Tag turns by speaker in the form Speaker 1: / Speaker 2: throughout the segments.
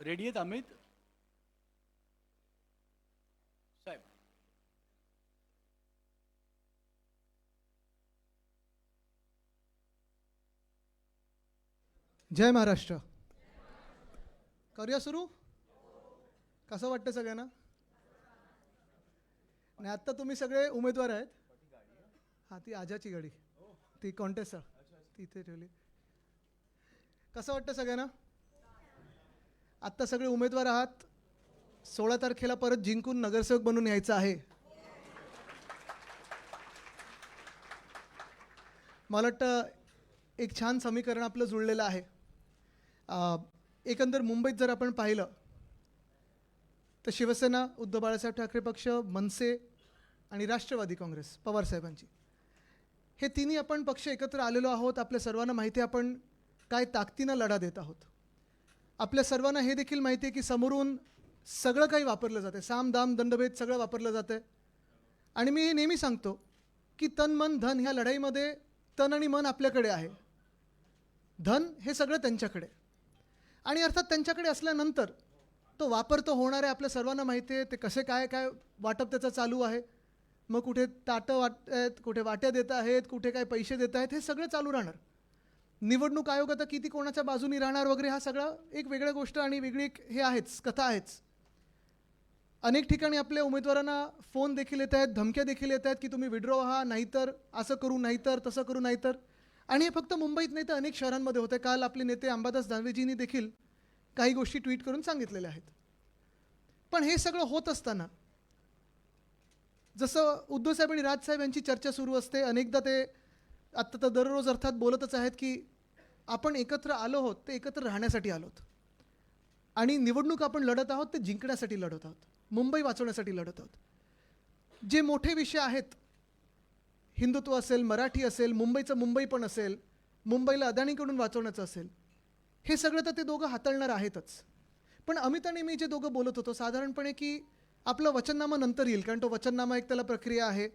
Speaker 1: Ready आहेत अमित साहेब?
Speaker 2: जय महाराष्ट्र. करूया सुरू. कसं वाटतं सगळ्यांना? आणि आत्ता तुम्ही सगळे उमेदवार आहेत. हां, ती आजाची गाडी, ती कॉन्टेस्ट तिथे ठेवली. कसं वाटतं सगळ्यांना? आत्ता सगळे उमेदवार आहात. 16 तारखेला परत जिंकून नगरसेवक बनून यायचं आहे. मला वाटतं एक छान समीकरण आपलं जुळलेलं आहे. एकंदर मुंबईत जर आपण पाहिलं तर शिवसेना, उद्धव बाळासाहेब ठाकरे पक्ष, मनसे आणि राष्ट्रवादी काँग्रेस पवारसाहेबांची, हे तिन्ही आपण पक्ष एकत्र आलेलो आहोत. आपल्या सर्वांना माहिती आहे आपण काय ताकदीनं लढा देत आहोत. आपल्या सर्वांना हे देखील माहिती आहे की समोरून सगळं काही वापरलं जातं, साम दाम दंडभेद सगळं वापरलं जातं. आणि मी हे नेहमी सांगतो की तन मन धन ह्या लढाईमध्ये तन आणि मन आपल्याकडे आहे, धन हे सगळं त्यांच्याकडे. आणि अर्थात त्यांच्याकडे असल्यानंतर तो वापर तो होणार आहे. आपल्या सर्वांना माहिती आहे ते कसे काय काय वाटप त्याचं चालू आहे. मग कुठे ताटं वाटत आहेत, कुठे वाट्या देत आहेत, कुठे काय पैसे देत आहेत, हे सगळं चालू राहणार. निवडणूक आयोग आता किती कोणाच्या बाजूनी राहणार वगैरे हा सगळा एक वेगळ्या गोष्ट आणि वेगळी एक हे आहेच, कथा आहेच. अनेक ठिकाणी आपल्या उमेदवारांना फोन देखील येत आहेत, धमक्या देखील येत आहेत की तुम्ही विड्रॉ व्हा, नाहीतर असं करू, नाहीतर तसं करू, नाहीतर. आणि हे फक्त मुंबईत नाही तर अनेक शहरांमध्ये होते. काल आपले नेते अंबादास दानवेजींनी देखील काही गोष्टी ट्विट करून सांगितलेल्या आहेत. पण हे सगळं होत असताना जसं उद्धवसाहेब आणि राजसाहेब यांची चर्चा सुरू असते, अनेकदा ते आत्ता तर दररोज अर्थात बोलतच आहेत की आपण एकत्र आलो आहोत ते एकत्र राहण्यासाठी आलो आहोत. आणि निवडणूक आपण लढत आहोत ते जिंकण्यासाठी लढत आहोत, मुंबई वाचवण्यासाठी लढत आहोत. जे मोठे विषय आहेत, हिंदुत्व असेल, मराठी असेल, मुंबईचं मुंबई पण असेल, मुंबईला अदानीकडून वाचवण्याचं असेल, हे सगळं तर ते दोघं हाताळणार आहेतच. पण अमित आणि मी जे दोघं बोलत होतो साधारणपणे की आपलं वचननामा नंतर येईल, कारण तो वचननामा एक त्याला प्रक्रिया आहे,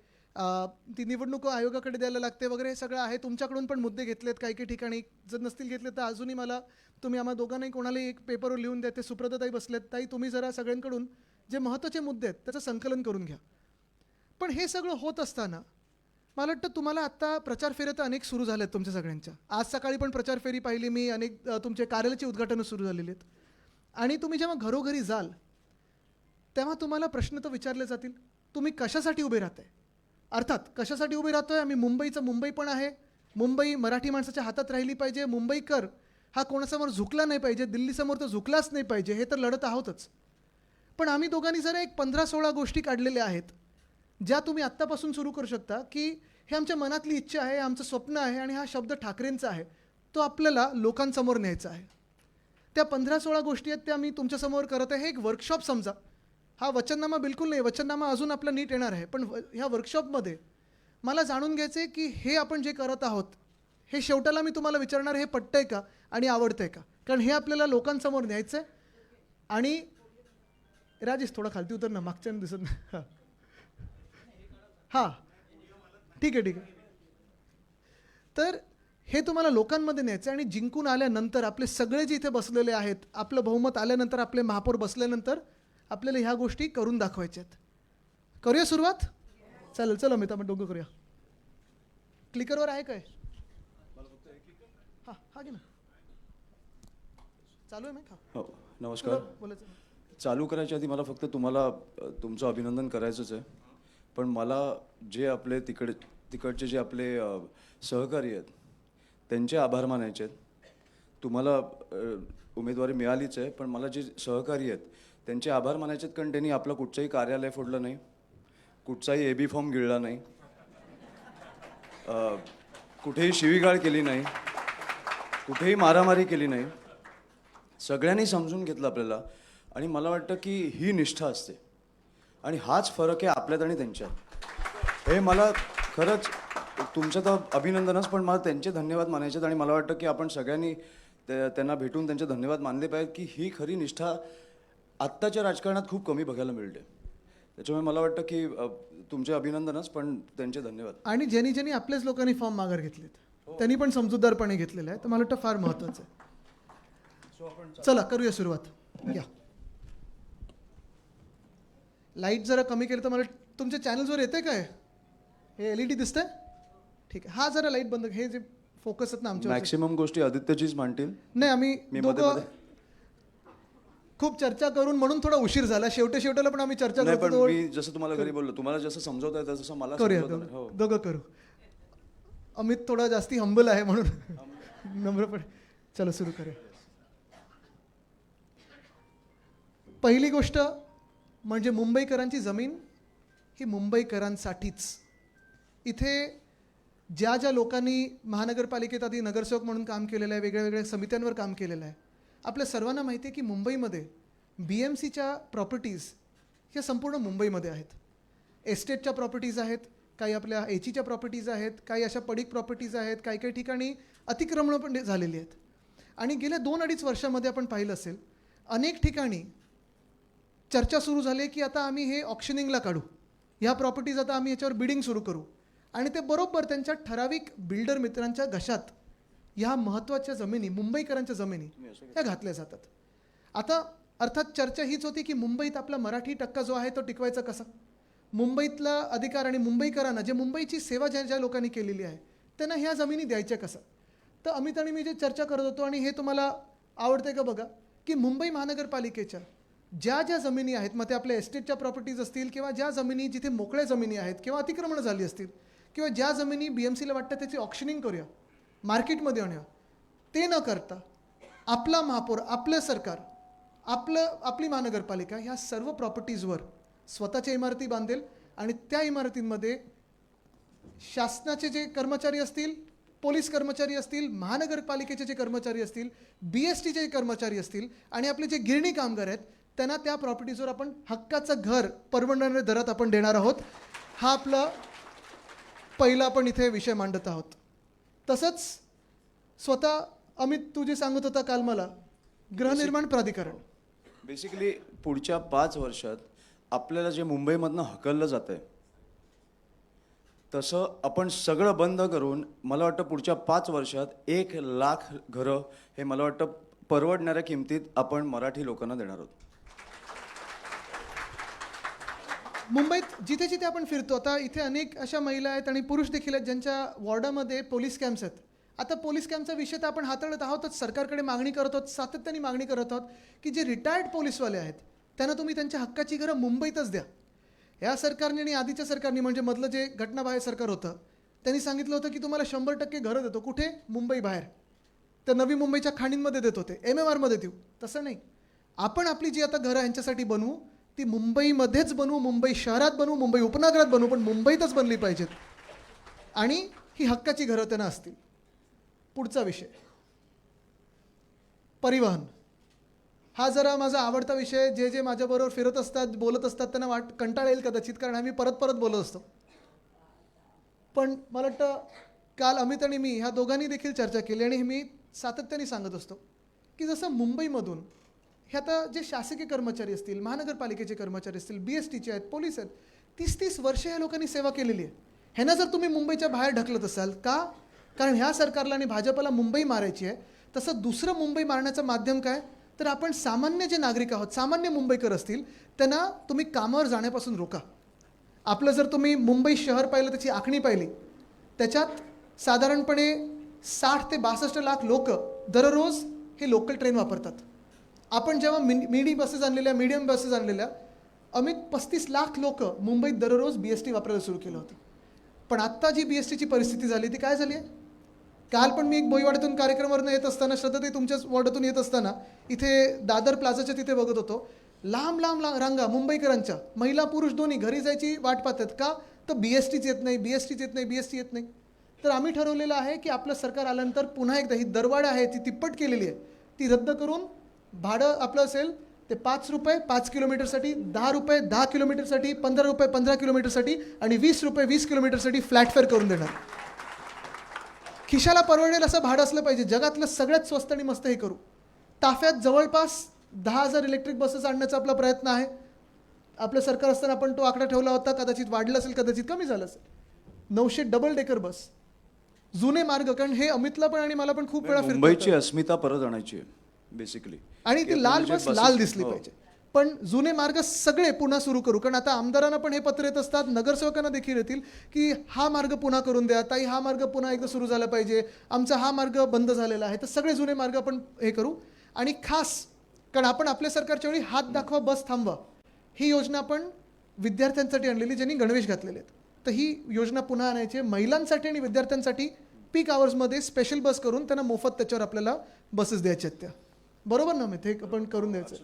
Speaker 2: ती निवडणूक आयोगाकडे द्यायला लागते वगैरे, हे सगळं आहे. तुमच्याकडून पण मुद्दे घेतलेत काही काही ठिकाणी, जर नसतील घेतले तर अजूनही मला तुम्ही आम्हा दोघांनाही कोणालाही एक पेपरवर लिहून द्या. ते सुप्रताई बसलेत, ताई तुम्ही जरा सगळ्यांकडून जे महत्त्वाचे मुद्दे आहेत त्याचं संकलन करून घ्या. पण हे सगळं होत असताना मला वाटतं तुम्हाला आत्ता प्रचार फेऱ्या तर अनेक सुरू झाल्या आहेत तुमच्या सगळ्यांच्या. आज सकाळी पण प्रचार फेरी पाहिली मी, अनेक तुमचे कार्यालयाची उद्घाटनं सुरू झालेली आहेत. आणि तुम्ही जेव्हा घरोघरी जाल तेव्हा तुम्हाला प्रश्न तर विचारले जातील, तुम्ही कशासाठी उभे राहताय. अर्थात कशासाठी उभे राहतोय, आम्ही मुंबईचं मुंबई पण आहे, मुंबई मराठी माणसाच्या हातात राहिली पाहिजे, मुंबईकर हा कोणासमोर झुकला नाही पाहिजे, दिल्लीसमोर तर झुकलाच नाही पाहिजे, हे तर लढत आहोतच. पण आम्ही दोघांनी जरा एक 15-16 गोष्टी काढलेल्या आहेत ज्या तुम्ही आत्तापासून सुरू करू शकता की हे आमच्या मनातली इच्छा आहे, आमचं स्वप्न आहे आणि हा शब्द ठाकरेंचा आहे, तो आपल्याला लोकांसमोर न्यायचा आहे. त्या 15-16 गोष्टी आहेत त्या मी तुमच्यासमोर करत आहे. हे एक वर्कशॉप समजा. हा वचननामा बिलकुल नाही, वचननामा अजून आपला नीट येणार आहे. पण ह्या वर्कशॉपमध्ये मला जाणून घ्यायचं आहे की हे आपण जे करत आहोत हे शेवटाला मी तुम्हाला विचारणार हे पटतंय का आणि आवडतंय का, कारण हे आपल्याला लोकांसमोर न्यायचं आहे. आणि राजेश थोडा खालती उतर ना, मागच्यानं दिसत नाही. हां ठीक आहे ठीक आहे. तर हे तुम्हाला लोकांमध्ये न्यायचं आहे आणि जिंकून आल्यानंतर आपले सगळे जे इथे बसलेले आहेत, आपलं बहुमत आल्यानंतर, आपले महापौर बसल्यानंतर आपल्याला ह्या गोष्टी करून दाखवायच्या आहेत. करूया सुरुवात? चालेल, चला मी आपण दोघं करूया. क्लिकरवर आहे काय? हां हां घे ना, चालू आहे मी.
Speaker 3: हो नमस्कार.
Speaker 2: बोलायचं
Speaker 3: चालू करायच्या आधी मला फक्त तुम्हाला तुमचं अभिनंदन करायचंच आहे. पण मला जे आपले तिकडचे जे आपले सहकारी आहेत त्यांचे आभार मानायचे आहेत. तुम्हाला उमेदवारी मिळालीच आहे, पण मला जे सहकारी आहेत त्यांचे आभार मानायचे आहेत, कारण त्यांनी आपलं कुठचंही कार्यालय फोडलं नाही, कुठचाही AB फॉर्म गिळला नाही, कुठेही शिवीगाळ केली नाही, कुठेही मारामारी केली नाही. सगळ्यांनी समजून घेतलं आपल्याला. आणि मला वाटतं की ही निष्ठा असते आणि हाच फरक आहे आपल्यात आणि त्यांच्यात. हे मला खरंच तुमचं तर अभिनंदनच, पण मला त्यांचे धन्यवाद मानायचे आहेत. आणि मला वाटतं की आपण सगळ्यांनी त्यांना भेटून त्यांचे धन्यवाद मानले पाहिजेत की ही खरी निष्ठा आत्ताच्या राजकारणात खूप कमी बघायला मिळते. त्याच्यामुळे मला वाटतं की तुमचे अभिनंदनच, पण त्यांचे धन्यवाद.
Speaker 2: आणि ज्यांनी ज्यांनी आपल्याच लोकांनी फॉर्म माघार घेतलेत त्यांनी पण समजूतदारपणे घेतलेला आहे, तर मला वाटतं फार महत्त्वाचं आहे. चला करूया सुरुवात. या लाईट जरा कमी केलं तर मला तुमच्या चॅनल्सवर येते काय हे LED दिसतंय ठीक आहे हा जरा लाईट बंद हे जे फोकस आहेत ना आमच्या
Speaker 3: मॅक्सिमम गोष्टी आदित्यजीच मांडतील.
Speaker 2: नाही आम्ही
Speaker 3: मी मध्ये
Speaker 2: दोघं
Speaker 3: मध्ये-
Speaker 2: खूप चर्चा करून म्हणून थोडा उशीर झाला शेवटेला पण आम्ही चर्चा
Speaker 3: नाही पण
Speaker 2: करतो
Speaker 3: मी जसं तुम्हाला घरी बोललो तुम्हाला जसं समजवता येतं तसं मला
Speaker 2: करूया
Speaker 3: समजवता नाही. हो.
Speaker 2: दोघं करू अमित थोडा जास्ती हंबल आहे म्हणून नम्रपणे चलो सुरू करूया. पहिली गोष्ट म्हणजे मुंबईकरांची जमीन ही मुंबईकरांसाठीच. इथे ज्या ज्या लोकांनी महानगरपालिकेत आधी नगरसेवक म्हणून काम केलेलं आहे वेगळ्या वेगळ्या समित्यांवर काम केलेलं आहे आपल्या सर्वांना माहिती आहे की मुंबईमध्ये BMCच्या प्रॉपर्टीज ह्या संपूर्ण मुंबईमध्ये आहेत. एस्टेटच्या प्रॉपर्टीज आहेत काही आपल्या HEच्या प्रॉपर्टीज आहेत काही अशा पडीक प्रॉपर्टीज आहेत काही काही ठिकाणी अतिक्रमणं पण झालेली आहेत. आणि गेल्या 2-2.5 वर्षामध्ये आपण पाहिलं असेल अनेक ठिकाणी चर्चा सुरू झाली की आता आम्ही हे ऑक्शनिंगला काढू ह्या प्रॉपर्टीज आता आम्ही याच्यावर बिडिंग सुरू करू आणि ते बरोबर त्यांच्या ठराविक बिल्डर मित्रांच्या घशात ह्या महत्त्वाच्या जमिनी मुंबईकरांच्या जमिनी ह्या घातल्या जातात. आता अर्थात चर्चा हीच होती की मुंबईत आपला मराठी टक्का जो आहे तो टिकवायचा कसा मुंबईतला अधिकार आणि मुंबईकरांना जे मुंबईची सेवा ज्या ज्या लोकांनी केलेली आहे त्यांना ह्या जमिनी द्यायच्या कसं. तर अमित आणि मी जे चर्चा करत होतो आणि हे तुम्हाला आवडते का बघा की मुंबई महानगरपालिकेच्या ज्या ज्या जमिनी आहेत मग ते आपल्या एस्टेटच्या प्रॉपर्टीज असतील किंवा ज्या जमिनी जिथे मोकळ्या जमिनी आहेत किंवा अतिक्रमणं झाली असतील किंवा ज्या जमिनी BMCला वाटतं त्याची ऑक्शनिंग करूया मार्केटमध्ये आणूया ते न करता आपला महापौर आपलं सरकार आपली महानगरपालिका ह्या सर्व प्रॉपर्टीजवर स्वतःच्या इमारती बांधेल आणि त्या इमारतींमध्ये शासनाचे जे कर्मचारी असतील पोलीस कर्मचारी असतील महानगरपालिकेचे जे कर्मचारी असतील BSTचे जे कर्मचारी असतील आणि आपले जे गिरणी कामगार आहेत त्यांना त्या प्रॉपर्टीजवर आपण हक्काचं घर परवडणाऱ्या दरात आपण देणार आहोत. हा आपला पहिला आपण इथे विषय मांडत आहोत. तसंच स्वतः अमित तू जे सांगत होता काल मला गृहनिर्माण प्राधिकरण
Speaker 3: बेसिकली पुढच्या 5 वर्षात आपल्याला जे मुंबईमधनं हकललं जात आहे तसं आपण सगळं बंद करून मला वाटतं पुढच्या 5 वर्षात 1,00,000 घरं हे मला वाटतं परवडणाऱ्या किमतीत आपण मराठी लोकांना देणार आहोत.
Speaker 2: मुंबईत जिथे जिथे आपण फिरतो आता इथे अनेक अशा महिला आहेत आणि पुरुष देखील आहेत ज्यांच्या वॉर्डामध्ये पोलीस कॅम्प्स आहेत. आता पोलीस कॅम्पचा विषय तर आपण हाताळत आहोतच सरकारकडे मागणी करत आहोत सातत्याने मागणी करत आहोत की जे रिटायर्ड पोलीसवाले आहेत त्यांना तुम्ही त्यांच्या हक्काची घरं मुंबईतच द्या. या सरकारने आणि आधीच्या सरकारने म्हणजे मधलं जे घटनाबाह्य सरकार होतं त्यांनी सांगितलं होतं की तुम्हाला 100% घरं देतो कुठे मुंबई बाहेर तर नवी मुंबईच्या खाणींमध्ये देत होते MMRमध्ये देऊ तसं नाही आपण आपली जी आता घरं यांच्यासाठी बनवू ती मुंबईमध्येच बनवू मुंबई शहरात बनवू मुंबई उपनगरात बनवू पण मुंबईतच बनली पाहिजेत आणि ही हक्काची घरं त्यांना असतील. पुढचा विषय परिवहन हा जरा माझा आवडता विषय जे जे माझ्याबरोबर फिरत असतात बोलत असतात त्यांना कंटाळा येईल कदाचित कारण आम्ही परत परत बोलत असतो पण मला वाटतं काल अमित आणि मी ह्या दोघांनी देखील चर्चा केली आणि मी सातत्याने सांगत असतो की जसं मुंबईमधून हे आता जे शासकीय कर्मचारी असतील महानगरपालिकेचे कर्मचारी असतील BSTचे आहेत पोलीस आहेत 30-30 वर्षे ह्या लोकांनी सेवा केलेली आहे. ह्यांना जर तुम्ही मुंबईच्या बाहेर ढकलत असाल का कारण ह्या सरकारला आणि भाजपला मुंबई मारायची आहे. तसं दुसरं मुंबई मारण्याचं माध्यम काय तर आपण सामान्य जे नागरिक आहोत सामान्य मुंबईकर असतील त्यांना तुम्ही कामावर जाण्यापासून रोका. आपलं जर तुम्ही मुंबई शहर पाहिलं त्याची आखणी पाहिली त्याच्यात साधारणपणे 60 ते 62 लाख लोक दररोज हे लोकल ट्रेन वापरतात. आपण जेव्हा मीडियम बसेस आणलेल्या अमित 35 लाख लोक मुंबईत दररोज BST वापरायला सुरू केलं होतं. पण आत्ता जी BSTची परिस्थिती झाली ती काय झाली आहे काल पण मी एक बोईवाड्यातून कार्यक्रमावरून येत असताना श्रद्धाताई तुमच्याच वॉर्डातून येत असताना इथे दादर प्लाझाच्या तिथे बघत होतो लांब लांब रांगा मुंबईकरांच्या महिला पुरुष दोन्ही घरी जायची वाट पाहतात का तर BSTच येत नाही BST येत नाही. तर आम्ही ठरवलेलं आहे की आपलं सरकार आल्यानंतर पुन्हा एकदा ही दरवाढ आहे ती तिप्पट केलेली आहे ती रद्द करून भाडं आपलं असेल ते ₹5 5 किलोमीटरसाठी 10 रुपये 10 किलोमीटरसाठी 15 रुपये 15 किलोमीटरसाठी आणि 20 रुपये 20 किलोमीटरसाठी फ्लॅट फेअर करून देणार. खिशाला परवडेल असं भाडं असलं पाहिजे जगातलं सगळ्यात स्वस्त आणि मस्त हे करू. ताफ्यात जवळपास 10,000 इलेक्ट्रिक बसेस आणण्याचा आपला प्रयत्न आहे. आपलं सरकार असताना आपण तो आकडा ठेवला होता कदाचित वाढला असेल कदाचित कमी झालं असेल. 900 डबल डेकर बस जुने मार्ग कारण हे अमितला पण आणि मला पण खूप वेळा
Speaker 3: मुंबईची अस्मिता परत आणायची आहे. बेसिकली.
Speaker 2: आणि ती लाल बस लाल दिसली पाहिजे. पण जुने मार्ग सगळे पुन्हा सुरू करू, कारण आता आमदारांना पण हे पत्र येत असतात, नगरसेवकांना देखील येतील की हा मार्ग पुन्हा करून द्या, ताई हा मार्ग पुन्हा एकदा सुरू झाला पाहिजे, आमचा हा मार्ग बंद झालेला आहे. तर सगळे जुने मार्ग आपण हे करू. आणि खास कारण आपण आपल्या सरकारच्या वेळी हात दाखवा बस थांबवा ही योजना आपण विद्यार्थ्यांसाठी आणलेली, ज्यांनी गणवेश घातलेले आहेत. तर ही योजना पुन्हा आणायची महिलांसाठी आणि विद्यार्थ्यांसाठी. पीक आवर्समध्ये स्पेशल बस करून त्यांना मोफत त्याच्यावर आपल्याला बसेस द्यायच्या आहेत त्या. बरोबर ना मित्र, हे आपण करून द्यायचं.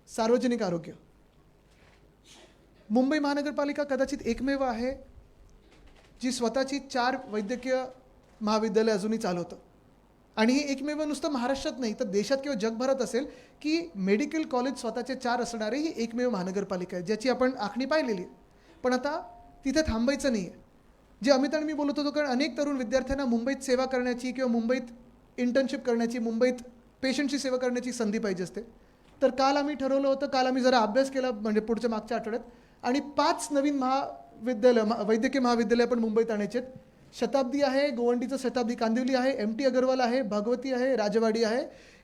Speaker 2: सार्वजनिक आरोग्य, मुंबई महानगरपालिका कदाचित एकमेव आहे जी स्वतःची 4 वैद्यकीय महाविद्यालय अजूनही चालवतं. आणि हे एकमेव नुसतं महाराष्ट्रात नाही तर देशात किंवा जगभरात असेल की मेडिकल कॉलेज स्वतःचे 4 असणारे ही एकमेव महानगरपालिका आहे, ज्याची आपण आखणी पाहिलेली आहे. पण आता तिथे थांबायचं नाही आहे. जे अमित आणि मी बोलत होतो, कारण अनेक तरुण विद्यार्थ्यांना मुंबईत सेवा करण्याची किंवा मुंबईत इंटर्नशिप करण्याची, मुंबईत पेशंटची सेवा करण्याची संधी पाहिजे असते. तर काल आम्ही ठरवलं होतं, काल आम्ही जरा अभ्यास केला म्हणजे पुढच्या मागच्या आठवड्यात, आणि 5 नवीन वैद्यकीय महाविद्यालय आपण मुंबईत आणायचे आहेत. शताब्दी आहे, गोवंडीचं शताब्दी कांदिवली आहे, MT अगरवाल आहे, भगवती आहे, राजवाडी आहे.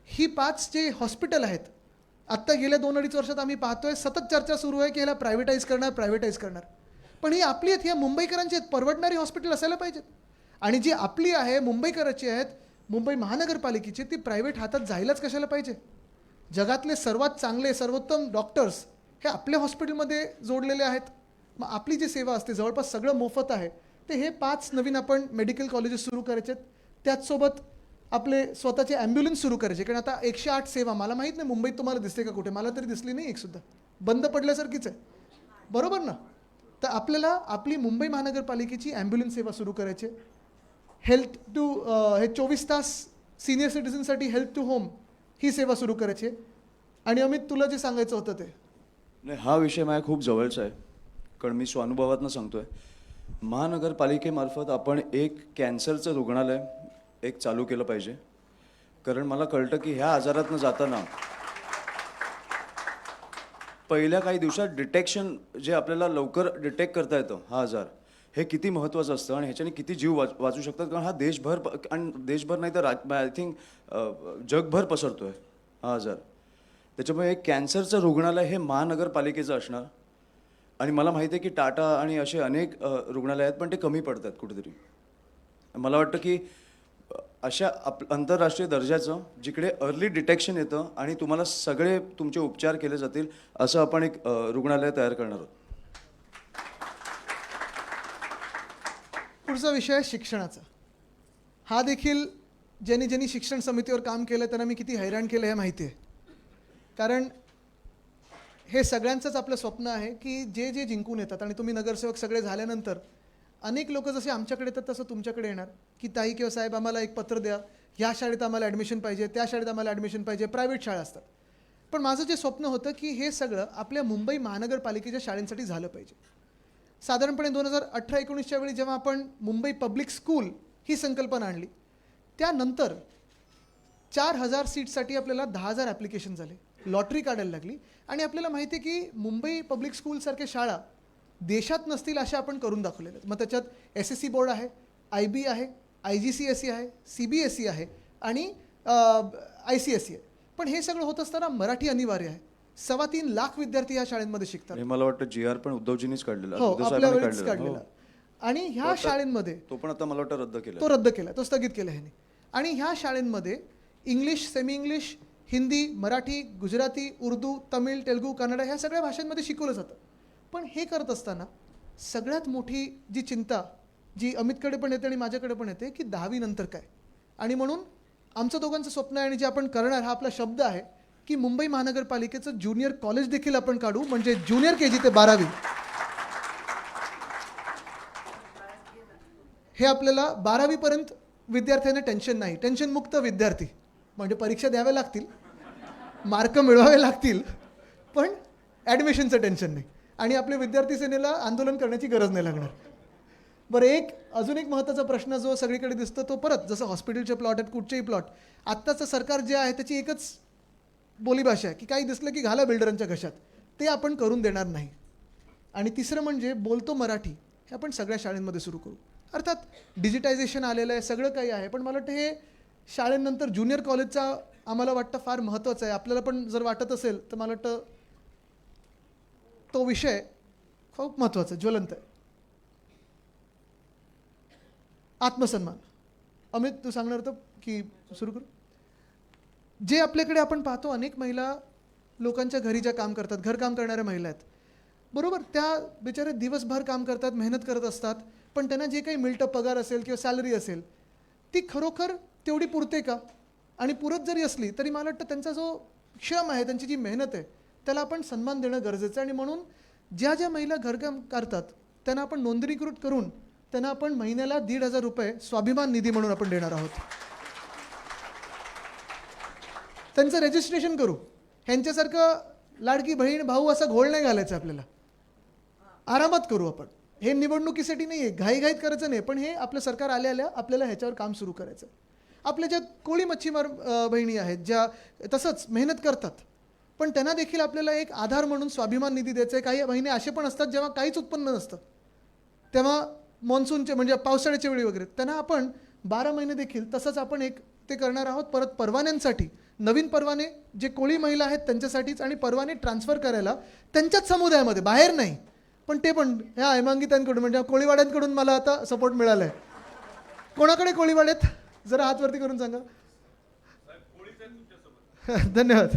Speaker 2: ही 5 जे हॉस्पिटल आहेत, आत्ता गेल्या 2-2.5 वर्षात आम्ही पाहतोय सतत चर्चा सुरू आहे की ह्याला प्रायव्हेटाईज करणार. पण ही आपली आहेत, ह्या मुंबईकरांची आहेत, परवडणारी हॉस्पिटल असायला पाहिजेत. आणि जी आपली आहे, मुंबईकरांची आहेत, मुंबई महानगरपालिकेची, ती प्रायव्हेट हातात जायलाच कशाला पाहिजे. जगातले सर्वात चांगले सर्वोत्तम डॉक्टर्स हे आपल्या हॉस्पिटलमध्ये जोडलेले आहेत. मग आपली जी सेवा असते जवळपास सगळं मोफत आहे. ते हे 5 नवीन आपण मेडिकल कॉलेजेस सुरू करायचे आहेत. त्याचसोबत आपले स्वतःचे ॲम्ब्युलन्स सुरू करायचे, कारण आता 108 सेवा, मला माहीत नाही मुंबईत तुम्हाला दिसते का कुठे, मला तरी दिसली नाही एकसुद्धा, बंद पडल्यासारखीच आहे. बरोबर ना. तर आपल्याला आपली मुंबई महानगरपालिकेची ॲम्ब्युलन्स सेवा सुरू करायची. हेल्थ टू हे 24 तास सिनियर सिटीजनसाठी हेल्थ टू होम ही सेवा सुरू करायची. आणि अमित, तुला जे सांगायचं होतं ते
Speaker 3: नाही, हा विषय माझ्या खूप जवळचा आहे, कारण मी स्वानुभवातनं सांगतोय. महानगरपालिकेमार्फत आपण एक कॅन्सरचं रुग्णालय एक चालू केलं पाहिजे. कारण मला कळतं की ह्या आजारातनं जाताना पहिल्या काही दिवसात डिटेक्शन, जे आपल्याला लवकर डिटेक्ट करता येतं हा आजार, हे किती महत्त्वाचं असतं आणि ह्याच्याने किती जीव वाचू शकतात. कारण हा देशभर आणि देशभर नाही तर आय थिंक जगभर पसरतो आहे हा आजार. त्याच्यामुळे एक कॅन्सरचं रुग्णालय हे महानगरपालिकेचं असणार. आणि मला माहिती आहे की टाटा आणि असे अनेक रुग्णालय आहेत, पण ते कमी पडतात कुठेतरी. मला वाटतं की अशा आंतरराष्ट्रीय दर्जाचं, जिकडे अर्ली डिटेक्शन येतं आणि तुम्हाला सगळे तुमचे उपचार केले जातील, असं आपण एक रुग्णालय तयार करणार आहोत.
Speaker 2: पुढचा विषय आहे शिक्षणाचा. हा देखील ज्यांनी शिक्षण समितीवर काम केलं त्यांना मी किती हैराण केलं हे माहिती आहे. कारण हे सगळ्यांचंच आपलं स्वप्न आहे की जे जे जिंकून येतात, आणि तुम्ही नगरसेवक सगळे झाल्यानंतर अनेक लोक जसे आमच्याकडे येतात तसं तुमच्याकडे येणार की ताई किंवा साहेब आम्हाला एक पत्र द्या, ह्या शाळेत आम्हाला ॲडमिशन पाहिजे, त्या शाळेत आम्हाला ॲडमिशन पाहिजे. प्रायव्हेट शाळा असतात. पण माझं जे स्वप्न होतं की हे सगळं आपल्या मुंबई महानगरपालिकेच्या शाळांसाठी झालं पाहिजे. साधारणपणे 2018-19च्या वेळी जेव्हा आपण मुंबई पब्लिक स्कूल ही संकल्पना आणली, त्यानंतर 4000 सीटसाठी आपल्याला 10,000 ॲप्लिकेशन झाले, लॉटरी काढायला लागली. आणि आपल्याला माहिती आहे की मुंबई पब्लिक स्कूलसारख्या शाळा देशात नसतील अशा आपण करून दाखवलेल्या आहेत. मग त्याच्यात SSC बोर्ड आहे, IB आहे, IGCSE आहे, CBSE आहे आणि ICSE आहे. पण हे सगळं होत असताना मराठी अनिवार्य आहे. 3.25 लाख विद्यार्थी ह्या शाळेंमध्ये शिकतात.
Speaker 3: हे मला वाटतं GR पण उद्धवजींनीच काढलेला,
Speaker 2: हो,
Speaker 3: उद्धव
Speaker 2: आपल्या
Speaker 3: साहेबांनी
Speaker 2: वेळेस काढलेला. आणि ह्या शाळेंमध्ये
Speaker 3: तो पण आता मला वाटतं रद्द केला,
Speaker 2: तो रद्द केला, तो स्थगित केला ह्याने. आणि ह्या शाळेंमध्ये English, semi English, Hindi, Marathi, Gujarati, Urdu, Tamil, Telugu, Kannada ह्या सगळ्या भाषांमध्ये शिकवलं जातं. पण हे करत असताना सगळ्यात मोठी जी चिंता जी अमितकडे पण येते आणि माझ्याकडे पण येते की 10वी नंतर काय. आणि म्हणून आमचं दोघांचं स्वप्न आहे आणि जे आपण करणार हा आपला शब्द आहे की मुंबई महानगरपालिकेचं ज्युनियर कॉलेज देखील आपण काढू, म्हणजे ज्युनियर KG ते 12वी हे आपल्याला 12वीपर्यंत विद्यार्थ्यांना टेन्शन नाही, टेन्शनमुक्त विद्यार्थी. म्हणजे परीक्षा द्याव्या लागतील, मार्क मिळवावे लागतील, पण ॲडमिशनचं टेन्शन नाही आणि आपल्या विद्यार्थी सेनेला आंदोलन करण्याची गरज नाही लागणार. बरं, अजून एक महत्त्वाचा प्रश्न जो सगळीकडे दिसतो तो परत, जसं हॉस्पिटलचे प्लॉट आहेत, कुठचेही प्लॉट, आत्ताचं सरकार जे आहे त्याची एकच बोलीभाषा आहे की काही दिसलं की घाला बिल्डरांच्या घशात. ते आपण करून देणार नाही. आणि तिसरं म्हणजे बोलतो मराठी हे आपण सगळ्या शाळांमध्ये सुरू करू. अर्थात डिजिटायझेशन आलेलं आहे, सगळं काही आहे, पण मला वाटतं हे शाळेनंतर ज्युनियर कॉलेजचा आम्हाला वाटतं फार महत्त्वाचं आहे. आपल्याला पण जर वाटत असेल तर मला वाटतं तो विषय खूप महत्त्वाचा आहे, ज्वलंत आहे. आत्मसन्मान. अमित, तू सांगणार होतं की सुरू करू? जे आपल्याकडे आपण पाहतो, अनेक महिला लोकांच्या घरी ज्या काम करतात, घरकाम करणाऱ्या महिला आहेत, बरोबर, त्या बिचारे दिवसभर काम करतात, मेहनत करत असतात, पण त्यांना जे काही मिळतं, पगार असेल किंवा सॅलरी असेल, ती खरोखर तेवढी पुरते का? आणि पुरत जरी असली तरी मला वाटतं त्यांचा जो श्रम आहे, त्यांची जी मेहनत आहे, त्याला आपण सन्मान देणं गरजेचं आहे. आणि म्हणून ज्या ज्या महिला घरकाम करतात त्यांना आपण नोंदणीकृत करून त्यांना आपण महिन्याला 1,500 रुपये स्वाभिमान निधी म्हणून आपण देणार आहोत. त्यांचं रजिस्ट्रेशन करू. ह्यांच्यासारखं लाडकी बहीण भाऊ असा घोळ नाही घालायचा आपल्याला. आरामात करू आपण. हे निवडणुकीसाठी नाही आहे, घाईघाईत करायचं नाही, पण हे आपलं सरकार आल्या आपल्याला ह्याच्यावर काम सुरू करायचं. आपल्या ज्या कोळी मच्छीमार बहिणी आहेत, ज्या तसंच मेहनत करतात, पण त्यांना देखील आपल्याला एक आधार म्हणून स्वाभिमान निधी द्यायचा आहे. काही महिने असे पण असतात जेव्हा काहीच उत्पन्न नसतं, तेव्हा मॉन्सूनचे म्हणजे पावसाळ्याच्या वेळी वगैरे त्यांना आपण 12 महिने देखील तसंच आपण एक ते करणार आहोत. परत परवान्यांसाठी नवीन परवाने जे कोळी महिला आहेत त्यांच्यासाठीच, आणि परवाने ट्रान्सफर करायला त्यांच्याच समुदायामध्ये, बाहेर नाही, पण ते पण ह्या हेमांगितांकडून म्हणजे कोळीवाड्यांकडून मला आता सपोर्ट मिळाला आहे. कोणाकडे कोळीवाड्यात जरा हातवरती करून सांगा. धन्यवाद.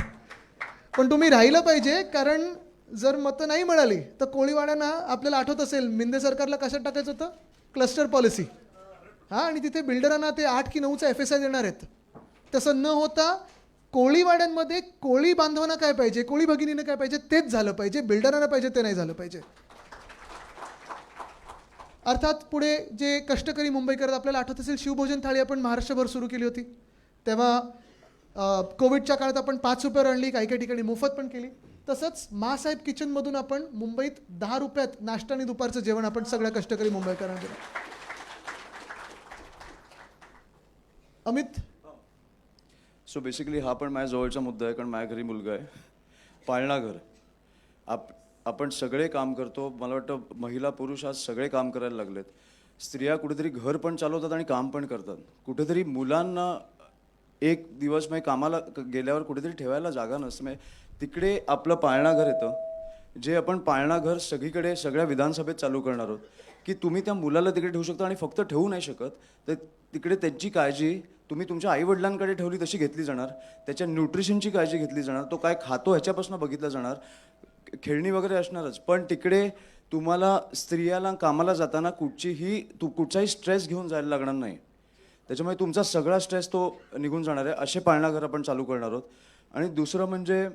Speaker 2: पण तुम्ही राहिलं पाहिजे, कारण जर मतं नाही मिळाली तर कोळीवाड्यांना, आपल्याला आठवत असेल मिंदे सरकारला कशात टाकायचं होतं, क्लस्टर पॉलिसी. हां, आणि तिथे बिल्डरांना ते 8 की 9चा FSI देणार आहेत. तसं न होता कोळीवाड्यांमध्ये कोळी बांधवांना काय पाहिजे, कोळी भगिनीनं काय पाहिजे तेच झालं पाहिजे, बिल्डरांना पाहिजे ते नाही झालं पाहिजे. अर्थात पुढे जे कष्टकरी मुंबईकर, आपल्याला आठवत असेल शिवभोजन थाळी आपण महाराष्ट्रभर सुरू केली होती. तेव्हा कोविडच्या काळात आपण 5 रुपयावर आणली, काही काही ठिकाणी मोफत पण केली. तसंच मासाहेब किचनमधून आपण मुंबईत 10 रुपयात नाश्ता आणि दुपारचं जेवण आपण सगळ्या कष्टकरी मुंबईकरांना दिलं. अमित,
Speaker 3: सो बेसिकली हा पण माझ्या जवळचा मुद्दा आहे, कारण माझ्या घरी मुलगा आहे. पाळणा घर. आपण सगळे काम करतो. मला वाटतं महिला पुरुष आज सगळे काम करायला लागलेत. स्त्रिया कुठेतरी घर पण चालवतात आणि काम पण करतात. कुठेतरी मुलांना एक दिवस म्हणजे कामाला गेल्यावर कुठेतरी ठेवायला जागा नसते. म्हणजे तिकडे आपलं पाळणा घर येतं, जे आपण पाळणा घर सगळीकडे सगळ्या विधानसभेत चालू करणार आहोत, की तुम्ही त्या मुलाला तिकडे ठेवू शकता. आणि फक्त ठेवू नाही शकत, तर तिकडे त्याची काळजी तुम्ही तुमच्या आईवडिलांकडे ठेवली तशी घेतली जाणार. त्याच्या न्यूट्रिशनची काळजी घेतली जाणार. तो काय खातो ह्याच्यापासून बघितलं जाणार. खेळणी वगैरे असणारच, पण तिकडे तुम्हाला स्त्रियाला कामाला जाताना कुठचाही स्ट्रेस घेऊन जायला लागणार नाही. त्याच्यामुळे तुमचा सगळा स्ट्रेस तो निघून जाणार आहे. असे पाळणाघर आपण चालू करणार आहोत. आणि दुसरं म्हणजे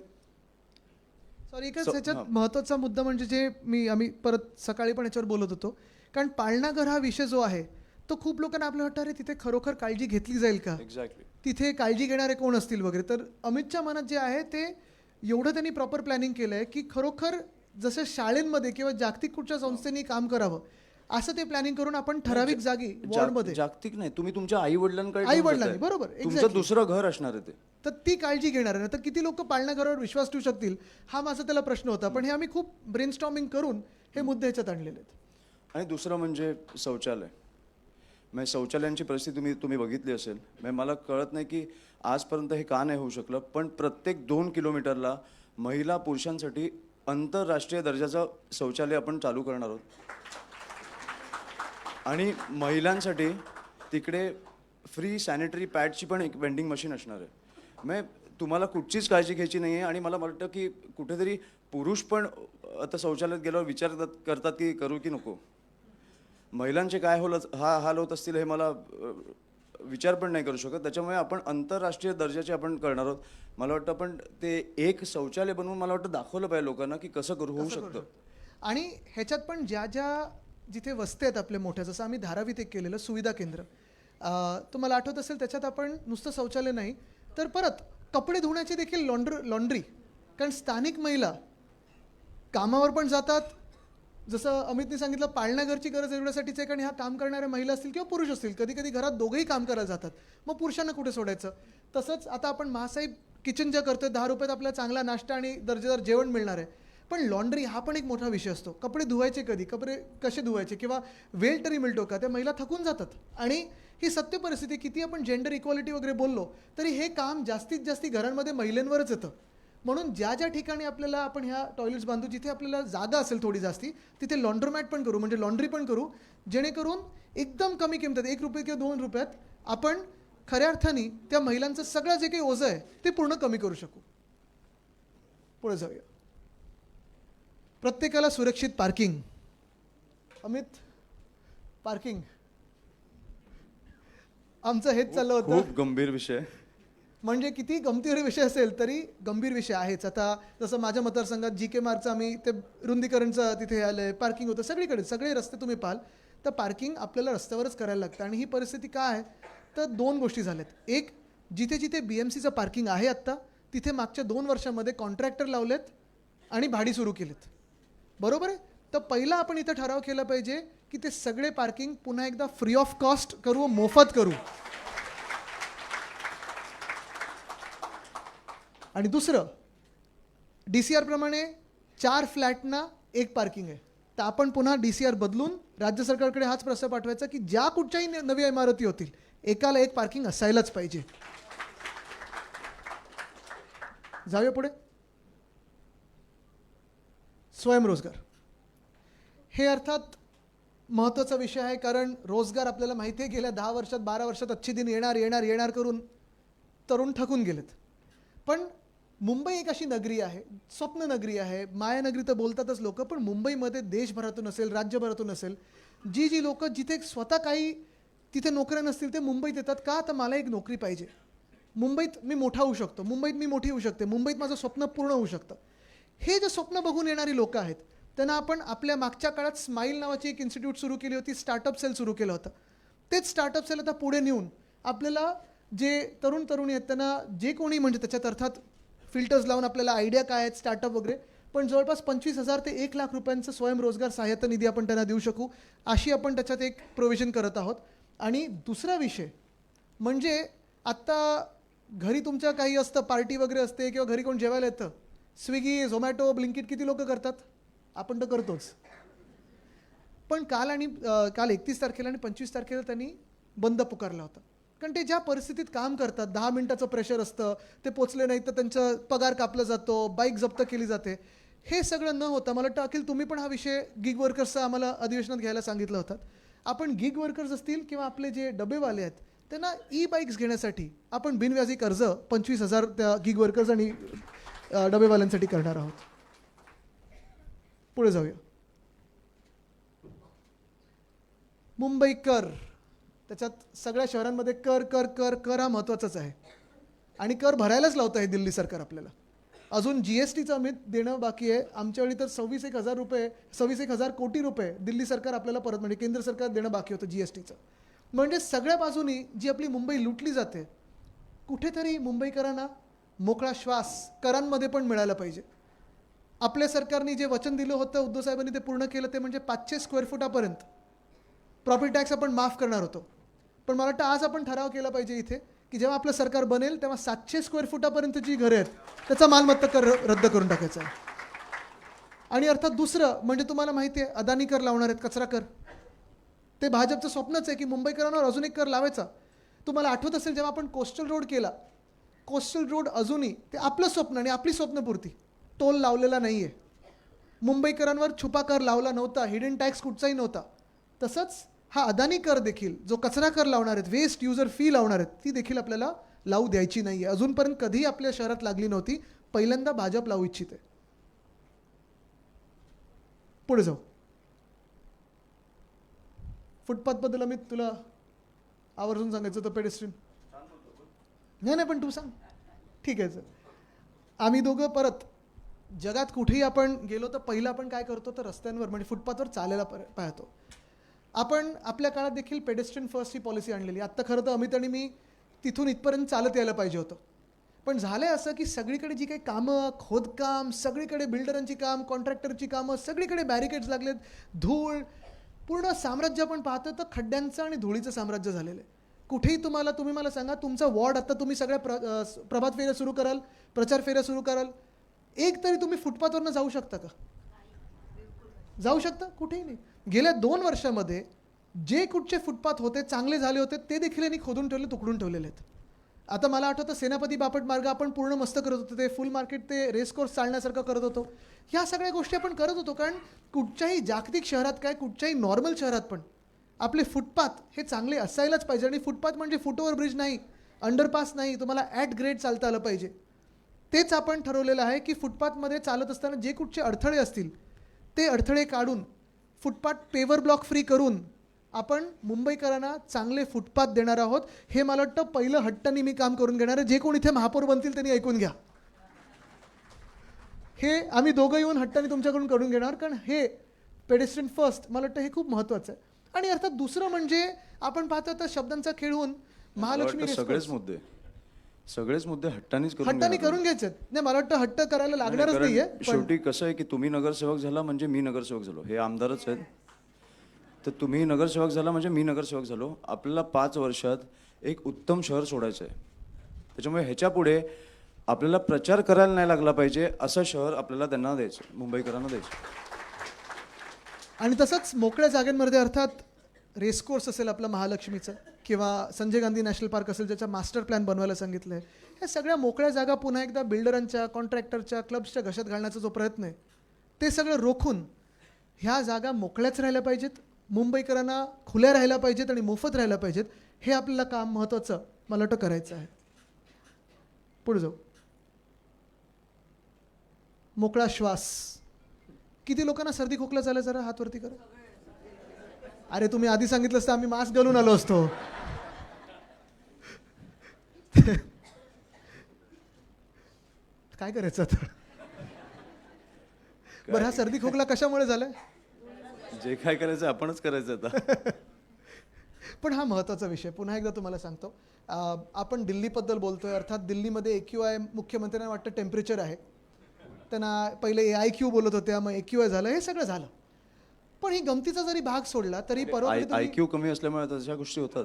Speaker 2: सॉरी, एकच ह्याच्यात महत्त्वाचा मुद्दा म्हणजे जे आम्ही परत सकाळी पण याच्यावर बोलत होतो, कारण पाळणाघर हा विषय जो आहे तो खूप लोकांना आपल्याला वाटतं अरे तिथे खरोखर काळजी घेतली जाईल का,
Speaker 3: एक्झॅक्टली
Speaker 2: तिथे काळजी घेणारे कोण असतील वगैरे. तर अमितच्या मनात जे आहे ते एवढं त्यांनी प्रॉपर प्लॅनिंग केलं आहे की खरोखर जसं शाळेंमध्ये किंवा जागतिक कुठच्या संस्थेने काम करावं असं ते प्लॅनिंग करून आपण ठराविक जागी वॉर्डमध्ये,
Speaker 3: जागतिक नाही, तुम्ही तुमच्या आईवडिलांकडे
Speaker 2: आईवडिलांनी, बरोबर,
Speaker 3: तुमचं दुसरं घर असणार आहे ते.
Speaker 2: तर ती काळजी घेणार आहे ना. तर किती लोक पाळणाघरावर विश्वास ठेवू शकतील हा माझा त्याला प्रश्न होता. पण हे आम्ही खूप ब्रेनस्टॉर्मिंग करून हे मुद्दे ह्याच्यात आणलेले आहेत.
Speaker 3: आणि दुसरं म्हणजे शौचालय. म्हणजे शौचालयांची परिस्थिती तुम्ही बघितली असेल. म्हणजे मला कळत नाही की आजपर्यंत हे का नाही होऊ शकलं, पण प्रत्येक 2 किलोमीटरला महिला पुरुषांसाठी आंतरराष्ट्रीय दर्जाचं शौचालय आपण चालू करणार आहोत. आणि महिलांसाठी तिकडे फ्री सॅनिटरी पॅडची पण एक वेंडिंग मशीन असणार आहे. म्हणजे तुम्हाला कुठचीच काळजी घ्यायची नाही आहे. आणि मला वाटतं की कुठेतरी पुरुष पण आता शौचालयात गेल्यावर विचार करतात की करू की नको. महिलांचे काय हाल होत असतील हे मला विचार पण नाही करू शकत. त्याच्यामुळे आपण आंतरराष्ट्रीय दर्जाचे आपण करणार आहोत. मला वाटतं पण ते एक शौचालय बनवून मला वाटतं दाखवलं पाहिजे लोकांना की कसं होऊ शकतं.
Speaker 2: आणि ह्याच्यात पण ज्या जिथे वस्ती आहेत आपल्या मोठ्या, जसं आम्ही धारावीत एक केलेलं सुविधा केंद्र, तुम्हाला आठवत असेल, त्याच्यात आपण नुसतं शौचालय नाही तर परत कपडे धुण्याची देखील लॉन्ड्री. कारण स्थानिक महिला कामावर पण जातात. जसं अमितने सांगितलं, पाळणाघरची गरज एवढ्यासाठीच आहे, कारण ह्या काम करणाऱ्या महिला असतील किंवा पुरुष असतील, कधी कधी घरात दोघंही काम करायला जातात, मग पुरुषांना कुठे सोडायचं. तसंच आता आपण महासाहेब किचन ज्या करतोय, 10 रुपयात आपल्याला चांगला नाश्ता आणि दर्जेदार जेवण मिळणार आहे. पण लॉन्ड्री हा पण एक मोठा विषय असतो. कपडे धुवायचे कधी, कपडे कसे धुवायचे, किंवा वेळ तरी मिळतो का, त्या महिला थकून जातात. आणि ही सत्य परिस्थिती, किती आपण जेंडर इक्वालिटी वगैरे बोललो तरी हे काम जास्तीत जास्त घरांमध्ये महिलांवरच येतं. म्हणून ज्या ज्या ठिकाणी आपल्याला आपण ह्या टॉयलेट्स बांधू, जिथे आपल्याला जागा असेल थोडी जास्ती, तिथे लॉन्ड्रोमॅट पण करू, म्हणजे लॉन्ड्री पण करू, जेणेकरून एकदम कमी किमतीत, 1 रुपये किंवा 2 रुपयात आपण खऱ्या अर्थाने त्या महिलांचं सगळं जे काही ओझं आहे ते पूर्ण कमी करू शकू. पुढे जाऊया. प्रत्येकाला सुरक्षित पार्किंग. अमित, पार्किंग आमचं हेच चाललं होतं.
Speaker 3: खूप गंभीर विषय.
Speaker 2: म्हणजे किती गमतीदार विषय असेल तरी गंभीर विषय आहेच. आता जसं माझ्या मतदारसंघात GK मार्गचं आम्ही ते रुंदीकरणचं तिथे आलं, पार्किंग होतं सगळीकडे, सगळे रस्ते तुम्ही पाहाल तर पार्किंग आपल्याला रस्त्यावरच करायला लागतं. आणि ही परिस्थिती काय आहे तर 2 गोष्टी झाल्यात. एक, जिथे जिथे BMCचं पार्किंग आहे आत्ता, तिथे मागच्या 2 वर्षामध्ये कॉन्ट्रॅक्टर लावलेत आणि भाडी सुरू केलेत. बरोबर आहे. तर पहिला आपण इथं ठराव केला पाहिजे की ते सगळे पार्किंग पुन्हा एकदा फ्री ऑफ कॉस्ट करू, मोफत करू. आणि दुसरं, DCR प्रमाणे 4 फ्लॅटना 1 पार्किंग आहे. तर आपण पुन्हा DCR बदलून राज्य सरकारकडे हाच प्रस्ताव पाठवायचा की ज्या कुठच्याही नव्या इमारती होतील, एकाला 1 पार्किंग असायलाच पाहिजे. जाऊया पुढे. स्वयंरोजगार हे अर्थात महत्त्वाचा विषय आहे, कारण रोजगार आपल्याला माहिती आहे गेल्या 10 वर्षात 12 वर्षात अच्छे दिन येणार करून तरुण थकून गेलेत. पण मुंबई एक अशी नगरी आहे, स्वप्न नगरी आहे, मायानगरी तर बोलतातच लोक, पण मुंबईमध्ये देशभरातून असेल, राज्यभरातून असेल, जी लोक जिथे स्वतः काही तिथे नोकऱ्या नसतील ते मुंबईत येतात. का तर मला एक नोकरी पाहिजे, मुंबईत मी मोठा होऊ शकतो, मुंबईत मी मोठी होऊ शकते, मुंबईत माझं स्वप्न पूर्ण होऊ शकतं. हे जे स्वप्न बघून येणारी लोक आहेत त्यांना आपण आपल्या मागच्या काळात स्माईल नावाची एक इन्स्टिट्यूट सुरू केली होती, स्टार्टअप सेल सुरू केलं होतं. तेच स्टार्टअप सेल आता पुढे नेऊन आपल्याला जे तरुण तरुणी आहेत त्यांना जे कोणी, म्हणजे त्याच्यात अर्थात फिल्टर्स लावून आपल्याला आयडिया काय आहेत स्टार्टअप वगैरे, पण जवळपास 25,000 ते 1 लाख रुपयांचं स्वयंरोजगार सहाय्यता निधी आपण त्यांना देऊ शकू, अशी आपण त्याच्यात एक प्रोव्हिजन करत आहोत. आणि दुसरा विषय म्हणजे आत्ता घरी तुमच्या काही असतं, पार्टी वगैरे असते किंवा घरी कोण जेवायला येतं, स्विगी, झोमॅटो, ब्लिंकिट किती लोक करतात, आपण तर करतोच. पण काल 31 तारखेला आणि 25 तारखेला त्यांनी बंद पुकारला होता. कारण ते ज्या परिस्थितीत काम करतात, 10 मिनिटाचं प्रेशर असतं, ते पोचले नाही तर त्यांचा पगार कापला जातो, बाईक जप्त केली जाते. हे सगळं न होता मला वाटतं अखिल तुम्ही पण हा विषय गिग वर्कर्सचा आम्हाला अधिवेशनात घ्यायला सांगितलं होतं. आपण गिग वर्कर्स असतील किंवा आपले जे डबेवाले आहेत त्यांना बाईक्स घेण्यासाठी आपण बिनव्याजी कर्ज 25,000 त्या गिग वर्कर्स आणि डबेवाल्यांसाठी करणार आहोत. पुढे जाऊया. मुंबई कर, त्याच्यात सगळ्या शहरांमध्ये कर कर कर कर हा महत्त्वाचाच आहे आणि कर भरायलाच लावतं आहे दिल्ली सरकार आपल्याला. अजून GSTचं अमित देणं बाकी आहे. आमच्या वेळी तर 26,000 कोटी रुपये दिल्ली सरकार आपल्याला परत, म्हणजे केंद्र सरकार देणं बाकी होतं GSTचं. म्हणजे सगळ्या बाजूनी जी आपली मुंबई लुटली जाते, कुठेतरी मुंबईकरांना मोकळा श्वास करांमध्ये पण मिळायला पाहिजे. आपल्या सरकारने जे वचन दिलं होतं उद्धव साहेबांनी ते पूर्ण केलं, ते म्हणजे 500 स्क्वेअर फुटापर्यंत प्रॉपर्टी टॅक्स आपण माफ करणार होतो. पण मला वाटतं आज आपण ठराव केला पाहिजे इथे की जेव्हा आपलं सरकार बनेल तेव्हा 700 स्क्वेअर फुटापर्यंत जी घरं आहेत त्याचा मालमत्ता कर रद्द करून टाकायचा आहे. आणि अर्थात दुसरं म्हणजे तुम्हाला माहिती आहे अदानी कर लावणार आहेत, कचरा कर. ते भाजपचं स्वप्नच आहे की मुंबईकरांवर अजून एक कर लावायचा. तुम्हाला आठवत असेल जेव्हा आपण कोस्टल रोड केला, कोस्टल रोड अजूनही ते आपलं स्वप्न आणि आपली स्वप्नपूर्ती, टोल लावलेला नाही आहे, मुंबईकरांवर छुपा कर लावला नव्हता, हिडन टॅक्स कुठचाही नव्हता. तसंच हा अदानी कर देखील जो कचरा कर लावणार आहेत, वेस्ट युजर फी लावणार आहेत, ती देखील आपल्याला लावू द्यायची नाही आहे. अजूनपर्यंत कधीही आपल्या शहरात लागली नव्हती, पहिल्यांदा भाजप लावू इच्छिते. पुढे जाऊ. फुटपाथबद्दल अमित तुला आवर्जून सांगायचं होतं, पेडेस्ट्रीन नाही पण तू सांग. ठीक आहे सर. आम्ही दोघं परत जगात कुठेही आपण गेलो तर पहिलं आपण काय करतो तर रस्त्यांवर म्हणजे फुटपाथवर चालायला पाहतो. आपण आपल्या काळात देखील पेडेस्ट्रियन फर्स्ट ही पॉलिसी आणलेली. आत्ता खरं तर अमित आणि मी तिथून इथपर्यंत चालत यायला पाहिजे होतं, पण झालं आहे असं की सगळीकडे जी काही कामं, खोदकाम, सगळीकडे बिल्डरांची काम, कॉन्ट्रॅक्टरची कामं, सगळीकडे बॅरिकेड्स लागलेत, धूळ, पूर्ण साम्राज्य आपण पाहतो तर खड्ड्यांचं आणि धुळीचं साम्राज्य झालेलं आहे. कुठेही तुम्ही मला सांगा तुमचा वॉर्ड, आता तुम्ही सगळ्या प्रभात फेऱ्या सुरू कराल, प्रचार फेऱ्या सुरू कराल, एक तरी तुम्ही फुटपाथवरनं जाऊ शकता का? जाऊ शकता? कुठेही नाही. गेल्या 2 वर्षामध्ये जे कुठचे फुटपाथ होते, चांगले झाले होते, ते देखील यांनी खोदून ठेवले, तुकडून ठेवलेले आहेत. आता मला आठवतं सेनापती बापट मार्ग आपण पूर्ण मस्त करत होतो, ते फुल मार्केट ते रेस कोर्स चालण्यासारखं करत होतो. ह्या सगळ्या गोष्टी आपण करत होतो, कारण कुठच्याही जागतिक शहरात काय, कुठच्याही नॉर्मल शहरात पण आपले फुटपाथ हे चांगले असायलाच पाहिजे. आणि फुटपाथ म्हणजे फुटओव्हर ब्रिज नाही, अंडरपास नाही, तुम्हाला ॲट ग्रेड चालता आलं पाहिजे. तेच आपण ठरवलेलं आहे की फुटपाथमध्ये चालत असताना जे कुठचे अडथळे असतील ते अडथळे काढून फुटपाथ पेवर ब्लॉक फ्री करून आपण मुंबईकरांना चांगले फुटपाथ देणार आहोत. हे मला वाटतं पहिलं हट्टाने मी काम करून घेणार आहे. जे कोण इथे महापौर बनतील त्यांनी ऐकून घ्या. हे आम्ही दोघं येऊन हट्टाने तुमच्याकडून करून घेणार, कारण हे पेडेस्ट्रियन फर्स्ट मला वाटतं हे खूप महत्त्वाचं आहे. आणि अर्थात दुसरं म्हणजे आपण पाहतो तर शब्दांचा खेळ होऊन महालक्ष्मी
Speaker 3: मला वाटतं सगळेच मुद्दे हट्टानीच
Speaker 2: हट्टाने करून घ्यायचे. नाही, मला वाटतं हट्ट करायला लागणारच नाहीये.
Speaker 3: शेवटी कसं आहे की तुम्ही नगरसेवक झाला म्हणजे मी नगरसेवक झालो, हे आमदारच आहेत. तर तुम्ही नगरसेवक झाला म्हणजे मी नगरसेवक झालो. आपल्याला 5 वर्षात एक उत्तम शहर सोडायचं आहे. त्याच्यामुळे ह्याच्या पुढे आपल्याला प्रचार करायला नाही लागला पाहिजे, असं शहर आपल्याला त्यांना द्यायचं, मुंबईकरांना द्यायचं.
Speaker 2: आणि तसंच मोकळ्या जागांमध्ये अर्थात रेसकोर्स असेल आपलं महालक्ष्मीचं, किंवा संजय गांधी नॅशनल पार्क असेल ज्याचा मास्टर प्लॅन बनवायला सांगितलं आहे, ह्या सगळ्या मोकळ्या जागा पुन्हा एकदा बिल्डरांच्या, कॉन्ट्रॅक्टरच्या, क्लब्सच्या घशात घालण्याचा जो प्रयत्न आहे ते सगळं रोखून ह्या जागा मोकळ्याच राहिल्या पाहिजेत, मुंबईकरांना खुल्या राहिल्या पाहिजेत आणि मोफत राहिल्या पाहिजेत. हे आपल्याला काम महत्त्वाचं मला वाटतं करायचं आहे. पुढे जाऊ. मोकळा श्वास. किती लोकांना सर्दी खोकला झाला जरा हात वरती करा. अरे तुम्ही आधी सांगितलं असतं आम्ही मास्क घालून आलो असतो. काय करायचं आता? बरं, हा सर्दी खोकला कशामुळे झालाय?
Speaker 3: जे काय करायचं आपणच करायचं आता.
Speaker 2: पण हा महत्त्वाचा विषय पुन्हा एकदा तुम्हाला सांगतो. आपण दिल्लीबद्दल बोलतोय. अर्थात दिल्लीमध्ये AQI मुख्यमंत्र्यांना वाटतं टेम्परेचर आहे. त्यांना पहिले AIQ बोलत होत्या, मग AQI झालं, हे सगळं झालं. पण ही गमतीचा जरी भाग सोडला तरी परवा
Speaker 3: IQ कमी असल्यामुळे तशा गोष्टी होतात.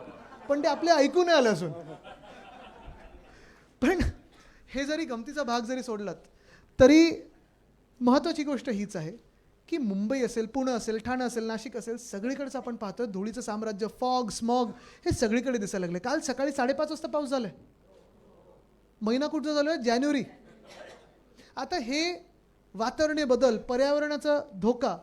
Speaker 2: पण ते आपले ऐकू नाही आलं असून. पण हे जरी गमतीचा भाग जरी सोडलात तरी महत्त्वाची गोष्ट हीच आहे की मुंबई असेल, पुणे असेल, ठाणे असेल, नाशिक असेल, सगळीकडेच आपण पाहतोय धुळीचं साम्राज्य, फॉग, स्मॉग हे सगळीकडे दिसायला लागले. काल सकाळी 5:30 वाजता पाऊस झालाय. महिना कुठचा झालोय? जानेवारी. आता हे वातावरणीय बदल, पर्यावरणाचा धोका,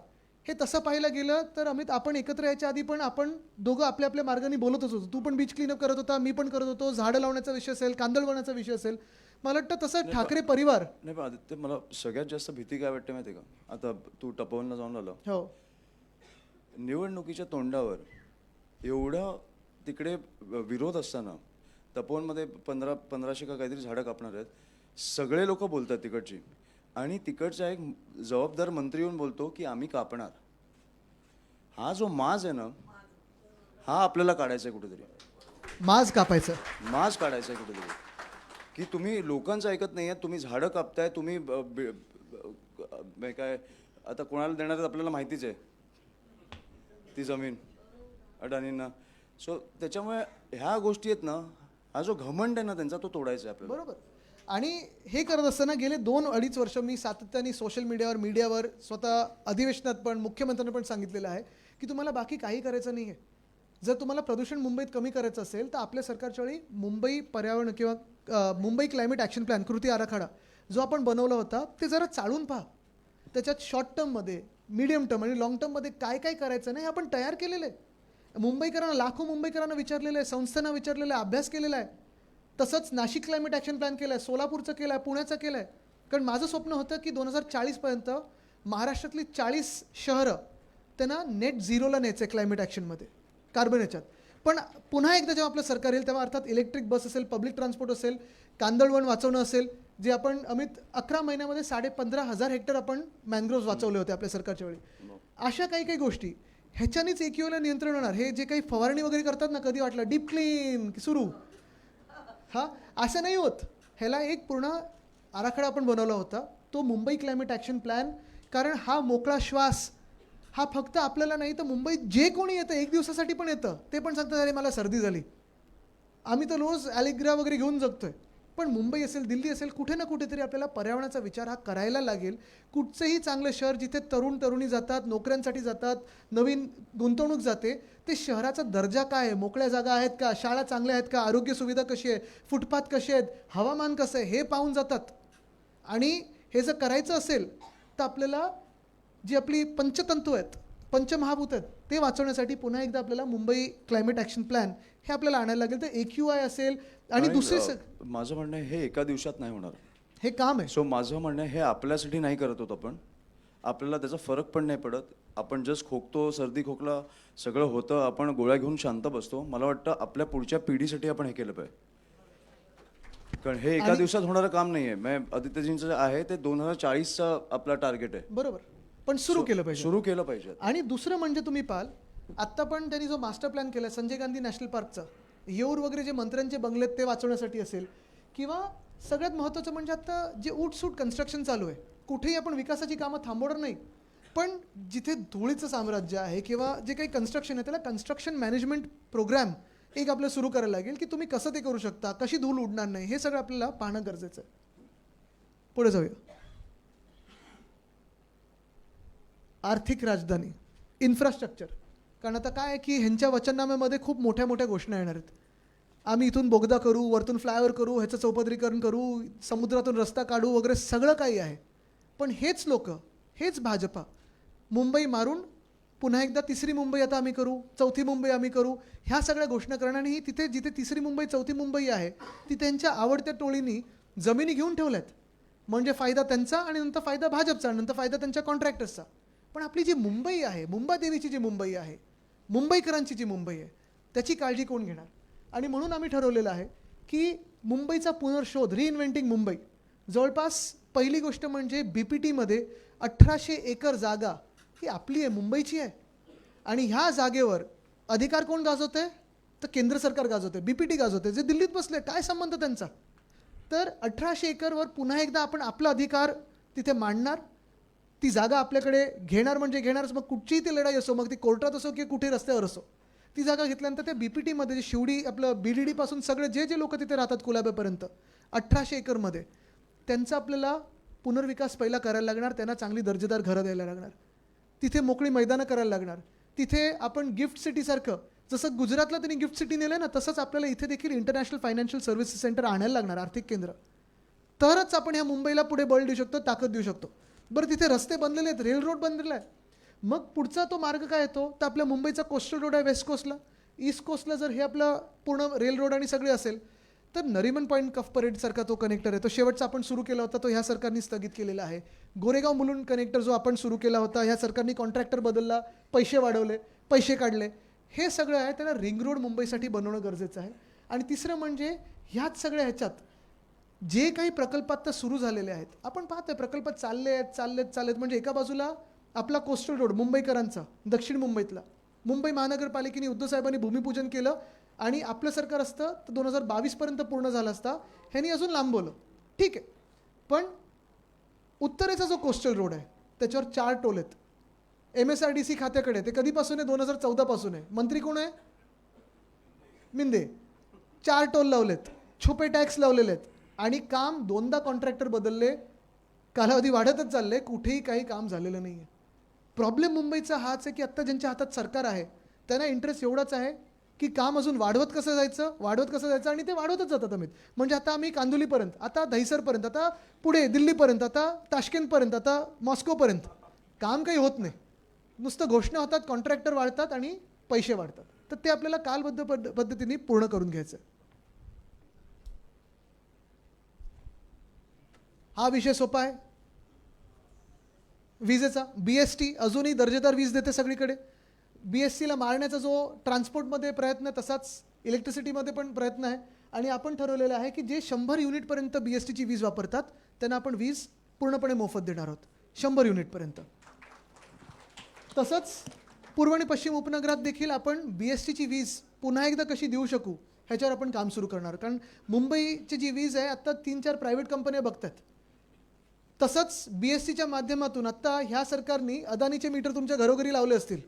Speaker 2: हे तसं पाहायला गेलं तर अमित, आपण एकत्र यायच्या आधी पण आपण दोघं आपल्या आपल्या मार्गाने बोलतच होतो. तू पण बीच क्लीनअप करत होता, मी पण करत होतो. झाडं लावण्याचा विषय असेल, कांदळवनाचा विषय असेल. मला वाटतं तसं ठाकरे परिवार.
Speaker 3: नाही पण आदित्य, मला सगळ्यात जास्त भीती काय वाटते माहिती आहे का? आता तू तपोवनला जाऊन आला,
Speaker 2: हो,
Speaker 3: निवडणुकीच्या तोंडावर एवढा तिकडे विरोध असताना तपोवनमध्ये 1500 का काहीतरी झाडं कापणार आहेत, सगळे लोक बोलतात तिकडची, आणि तिकडचा एक जबाबदार मंत्री येऊन बोलतो की आम्ही कापणार. हा जो माज आहे ना, हा आपल्याला काढायचा आहे कुठेतरी.
Speaker 2: माज कापायचं,
Speaker 3: माज काढायचा आहे कुठेतरी, की तुम्ही लोकांचं ऐकत नाही आहे, तुम्ही झाडं कापताय, तुम्ही काय आता कोणाला देणार आहेत आपल्याला माहितीच आहे ती जमीन अडाणींना. सो त्याच्यामुळे ह्या गोष्टी आहेत ना, हा जो घमंड आहे ना त्यांचा, तो तोडायचा आहे आपल्याला.
Speaker 2: बरोबर. आणि हे करत असताना गेले 2-2.5 वर्ष मी सातत्याने सोशल मीडियावर स्वतः अधिवेशनात पण, मुख्यमंत्र्यांना पण सांगितलेलं आहे की तुम्हाला बाकी काही करायचं नाही आहे. जर तुम्हाला प्रदूषण मुंबईत कमी करायचं असेल तर आपल्या सरकारच्या वेळी मुंबई पर्यावरण किंवा मुंबई क्लायमेट ॲक्शन प्लॅन, कृती आराखडा जो आपण बनवला होता, ते जरा चाळून पहा. त्याच्यात शॉर्ट टर्ममध्ये, मीडियम टर्म आणि लॉंग टर्ममध्ये काय काय करायचं नाही हे आपण तयार केलेलं आहे. मुंबईकरांना, लाखो मुंबईकरांना विचारलेलं आहे, संस्थांना विचारलेलं आहे, अभ्यास केलेला आहे. तसंच नाशिक क्लायमेट ॲक्शन प्लॅन केलं आहे, सोलापूरचं केलं आहे, पुण्याचं केलं आहे. कारण माझं स्वप्न होतं की 2040पर्यंत महाराष्ट्रातली 40 शहरं त्यांना नेट झिरोला न्यायचं आहे क्लायमेट ॲक्शनमध्ये, कार्बन याच्यात. पण पुन्हा एकदा जेव्हा आपलं सरकार येईल तेव्हा अर्थात इलेक्ट्रिक बस असेल, पब्लिक ट्रान्सपोर्ट असेल, कांदळवन वाचवणं असेल, जे आपण अमित 11 महिन्यामध्ये 15,500 हेक्टर आपण मॅनग्रोव्ज वाचवले होते आपल्या सरकारच्या वेळी. अशा काही काही गोष्टी ह्याच्यानेच AQIला नियंत्रण होणार. हे जे काही फवारणी वगैरे करतात ना, कधी वाटलं डीप क्लीन सुरू, हा असं नाही होत. ह्याला एक पूर्ण आराखडा आपण बनवला होता, तो मुंबई क्लायमेट ॲक्शन प्लॅन. कारण हा मोकळा श्वास हा फक्त आपल्याला नाही तर मुंबईत जे कोणी येतं, एक दिवसासाठी पण येतं, ते पण सांगतात अरे मला सर्दी झाली. आम्ही तर रोज ॲलिग्रा वगैरे घेऊन जगतोय. पण मुंबई असेल, दिल्ली असेल, कुठे ना कुठेतरी आपल्याला पर्यावरणाचा विचार हा करायला लागेल. कुठचंही चांगलं शहर जिथे तरुण तरुणी जातात, नोकऱ्यांसाठी जातात, नवीन गुंतवणूक जाते, ते शहराचा दर्जा काय आहे, मोकळ्या जागा आहेत का, शाळा चांगल्या आहेत का, आरोग्य सुविधा कशी आहे, फुटपाथ कसे आहेत, हवामान कसं आहे, हे पाहून जातात. आणि हे जर करायचं असेल तर आपल्याला जी आपली पंचतंतू आहेत, पंचमहाभूत आहेत, ते वाचवण्यासाठी पुन्हा एकदा आपल्याला मुंबई क्लायमेट ॲक्शन प्लॅन हे आपल्याला आणायला लागेल. तर AQI असेल आणि दुसरी
Speaker 3: माझं म्हणणं आहे, हे एका दिवसात नाही होणार.
Speaker 2: हे काम आहे.
Speaker 3: सो माझं म्हणणं आहे, हे आपल्यासाठी नाही करत होत आपण. आपल्याला त्याचा फरक पण नाही पडत. आपण जस्ट खोकतो, सर्दी खोकला सगळं होतं, आपण गोळ्या घेऊन शांत बसतो. मला वाटतं आपल्या पुढच्या पिढीसाठी आपण हे केलं पाहिजे, कारण हे एका दिवसात होणारं काम नाही आहे. आदित्यजींचं जे आहे ते 2040चा आपला टार्गेट आहे.
Speaker 2: बरोबर, पण सुरू केलं पाहिजे.
Speaker 3: सुरू केलं पाहिजे.
Speaker 2: आणि दुसरं म्हणजे तुम्ही पाहाल, आत्ता पण त्यांनी जो मास्टर प्लॅन केला संजय गांधी नॅशनल पार्कचा, येऊर वगैरे जे मंत्र्यांचे बंगलेत ते वाचवण्यासाठी असेल, किंवा सगळ्यात महत्त्वाचं म्हणजे आता जे उठसूट कन्स्ट्रक्शन चालू आहे, कुठेही आपण विकासाची कामं थांबवणार नाही, पण जिथे धुळीचं साम्राज्य आहे किंवा जे काही कन्स्ट्रक्शन आहे त्याला कन्स्ट्रक्शन मॅनेजमेंट प्रोग्राम एक आपल्याला सुरू करायला लागेल की तुम्ही कसं ते करू शकता, कशी धूळ उडणार नाही, हे सगळं आपल्याला पाहणं गरजेचं आहे. पुढे जाऊया. आर्थिक राजधानी, इन्फ्रास्ट्रक्चर. कारण आता काय आहे की ह्यांच्या वचननाम्यामध्ये खूप मोठ्या मोठ्या घोषणा येणार आहेत. आम्ही इथून बोगदा करू, वरतून फ्लायओव्हर करू, ह्याचं चौपदरीकरण करू, समुद्रातून रस्ता काढू वगैरे सगळं काही आहे. पण हेच लोक, हेच भाजपा मुंबई मारून पुन्हा एकदा तिसरी मुंबई आता आम्ही करू, चौथी मुंबई आम्ही करू, ह्या सगळ्या घोषणा करणार. आणि तिथे जिथे तिसरी मुंबई चौथी मुंबई आहे ती त्यांच्या आवडत्या टोळींनी जमिनी घेऊन ठेवल्यात. म्हणजे फायदा त्यांचा आणि नंतर फायदा भाजपचा, नंतर फायदा त्यांच्या कॉन्ट्रॅक्टर्सचा. पण आपली जी मुंबई आहे, मुंबादेवीची जी मुंबई आहे, मुंबईकरांची जी मुंबई आहे, त्याची काळजी कोण घेणार? आणि म्हणून आम्ही ठरवलेलं आहे की मुंबईचा पुनर्शोध, रिइन्व्हेंटिंग मुंबई. जवळपास पहिली गोष्ट म्हणजे BPTमध्ये 1800 एकर जागा ही आपली आहे, मुंबईची आहे. आणि ह्या जागेवर अधिकार कोण गाजवते? तर केंद्र सरकार गाजवते, BPT गाजवते, जे दिल्लीत बसले. काय संबंध त्यांचा? तर 1800 एकरवर पुन्हा एकदा आपण आपला अधिकार तिथे मांडणार, ती जागा आपल्याकडे घेणार. म्हणजे घेणारच, मग कुठचीही ती लढाई असो, मग ती कोर्टात असो की कुठे रस्त्यावर असो, ती जागा घेतल्यानंतर त्या BPTमध्ये जे शिवडी आपलं BDD पासून सगळे जे जे लोक तिथे राहतात कुलाब्यापर्यंत 1800 एकरमध्ये, त्यांचा आपल्याला पुनर्विकास पहिला करायला लागणार. त्यांना चांगली दर्जेदार घरं द्यायला लागणार, तिथे मोकळी मैदानं करायला लागणार. तिथे आपण गिफ्ट सिटीसारखं, जसं गुजरातला त्यांनी गिफ्ट सिटी नेलं ना, तसंच आपल्याला इथे देखील इंटरनॅशनल फायनान्शियल सर्व्हिसेस सेंटर आणायला लागणार, आर्थिक केंद्र. तरच आपण ह्या मुंबईला पुढे बळ देऊ शकतो, ताकद देऊ शकतो. बरं, तिथे रस्ते बनलेले आहेत, रेल रोड बनलेला आहे. मग पुढचा तो मार्ग काय येतो? तर आपल्या मुंबईचा कोस्टल रोड आहे वेस्ट कोस्टला, ईस्ट कोस्टला जर हे आपलं पूर्ण रेल रोड आणि सगळे असेल तर नरिमन पॉईंट कफ परेडसारखा तो कनेक्टर आहे, तो शेवटचा आपण सुरू केला होता, तो ह्या सरकारने स्थगित केलेला आहे. गोरेगाव मुलुंड कनेक्टर जो आपण सुरू केला होता, ह्या सरकारने कॉन्ट्रॅक्टर बदलला, पैसे वाढवले, पैसे काढले. हे सगळं आहे, त्याला रिंग रोड मुंबईसाठी बनवणं गरजेचं आहे. आणि तिसरं म्हणजे ह्याच सगळ्या ह्याच्यात जे काही प्रकल्प आत्ता सुरू झालेले आहेत, आपण पाहतोय प्रकल्प चाललेत. म्हणजे एका बाजूला आपला कोस्टल रोड मुंबईकरांचा, दक्षिण मुंबईतला, मुंबई महानगरपालिकेने उद्धव साहेबांनी भूमिपूजन केलं आणि आपलं सरकार असतं तर 2022पर्यंत पूर्ण झाला असता. ह्यांनी अजून लांबवलं, ठीक आहे. पण उत्तरेचा जो कोस्टल रोड आहे त्याच्यावर 4 टोल आहेत. MSRDC खात्याकडे ते कधीपासून आहे? 2014 पासून आहे. मंत्री कोण आहे? मिंदे. 4 टोल लावलेत, छुपे टॅक्स लावलेले आहेत आणि काम 2दा कॉन्ट्रॅक्टर बदलले, कालावधी वाढतच चालले, कुठेही काही काम झालेलं नाही आहे. प्रॉब्लेम मुंबईचा हाच आहे की आत्ता ज्यांच्या हातात सरकार आहे त्यांना इंटरेस्ट एवढाच आहे की काम अजून वाढवत कसं जायचं आणि ते वाढवतच जातात अमित. म्हणजे आता आम्ही कांदिवलीपर्यंत, आता दहिसरपर्यंत, आता पुढे दिल्लीपर्यंत, आता ताशकेंतपर्यंत, आता मॉस्कोपर्यंत काम काही होत नाही. नुसतं घोषणा होतात, कॉन्ट्रॅक्टर वाढतात आणि पैसे वाढतात. तर ते आपल्याला कालबद्ध पद्धतीने पूर्ण करून घ्यायचं आहे. हा विषय सोपा आहे. विजेचा BST अजूनही दर्जेदार वीज देते सगळीकडे. BSTला मारण्याचा जो ट्रान्सपोर्टमध्ये प्रयत्न आहे तसाच इलेक्ट्रिसिटीमध्ये पण प्रयत्न आहे. आणि आपण ठरवलेलं आहे की जे 100 युनिटपर्यंत BSTची वीज वापरतात त्यांना आपण वीज पूर्णपणे मोफत देणार आहोत, 100 युनिटपर्यंत. तसंच पूर्व आणि पश्चिम उपनगरात देखील आपण BSTची वीज पुन्हा एकदा कशी देऊ शकू ह्याच्यावर आपण काम सुरू करणार. कारण मुंबईची जी वीज आहे आत्ता 3-4 प्रायव्हेट कंपन्या बघतात. तसंच BSTच्या माध्यमातून आत्ता ह्या सरकारने अदानीचे मीटर तुमच्या घरोघरी लावले असतील,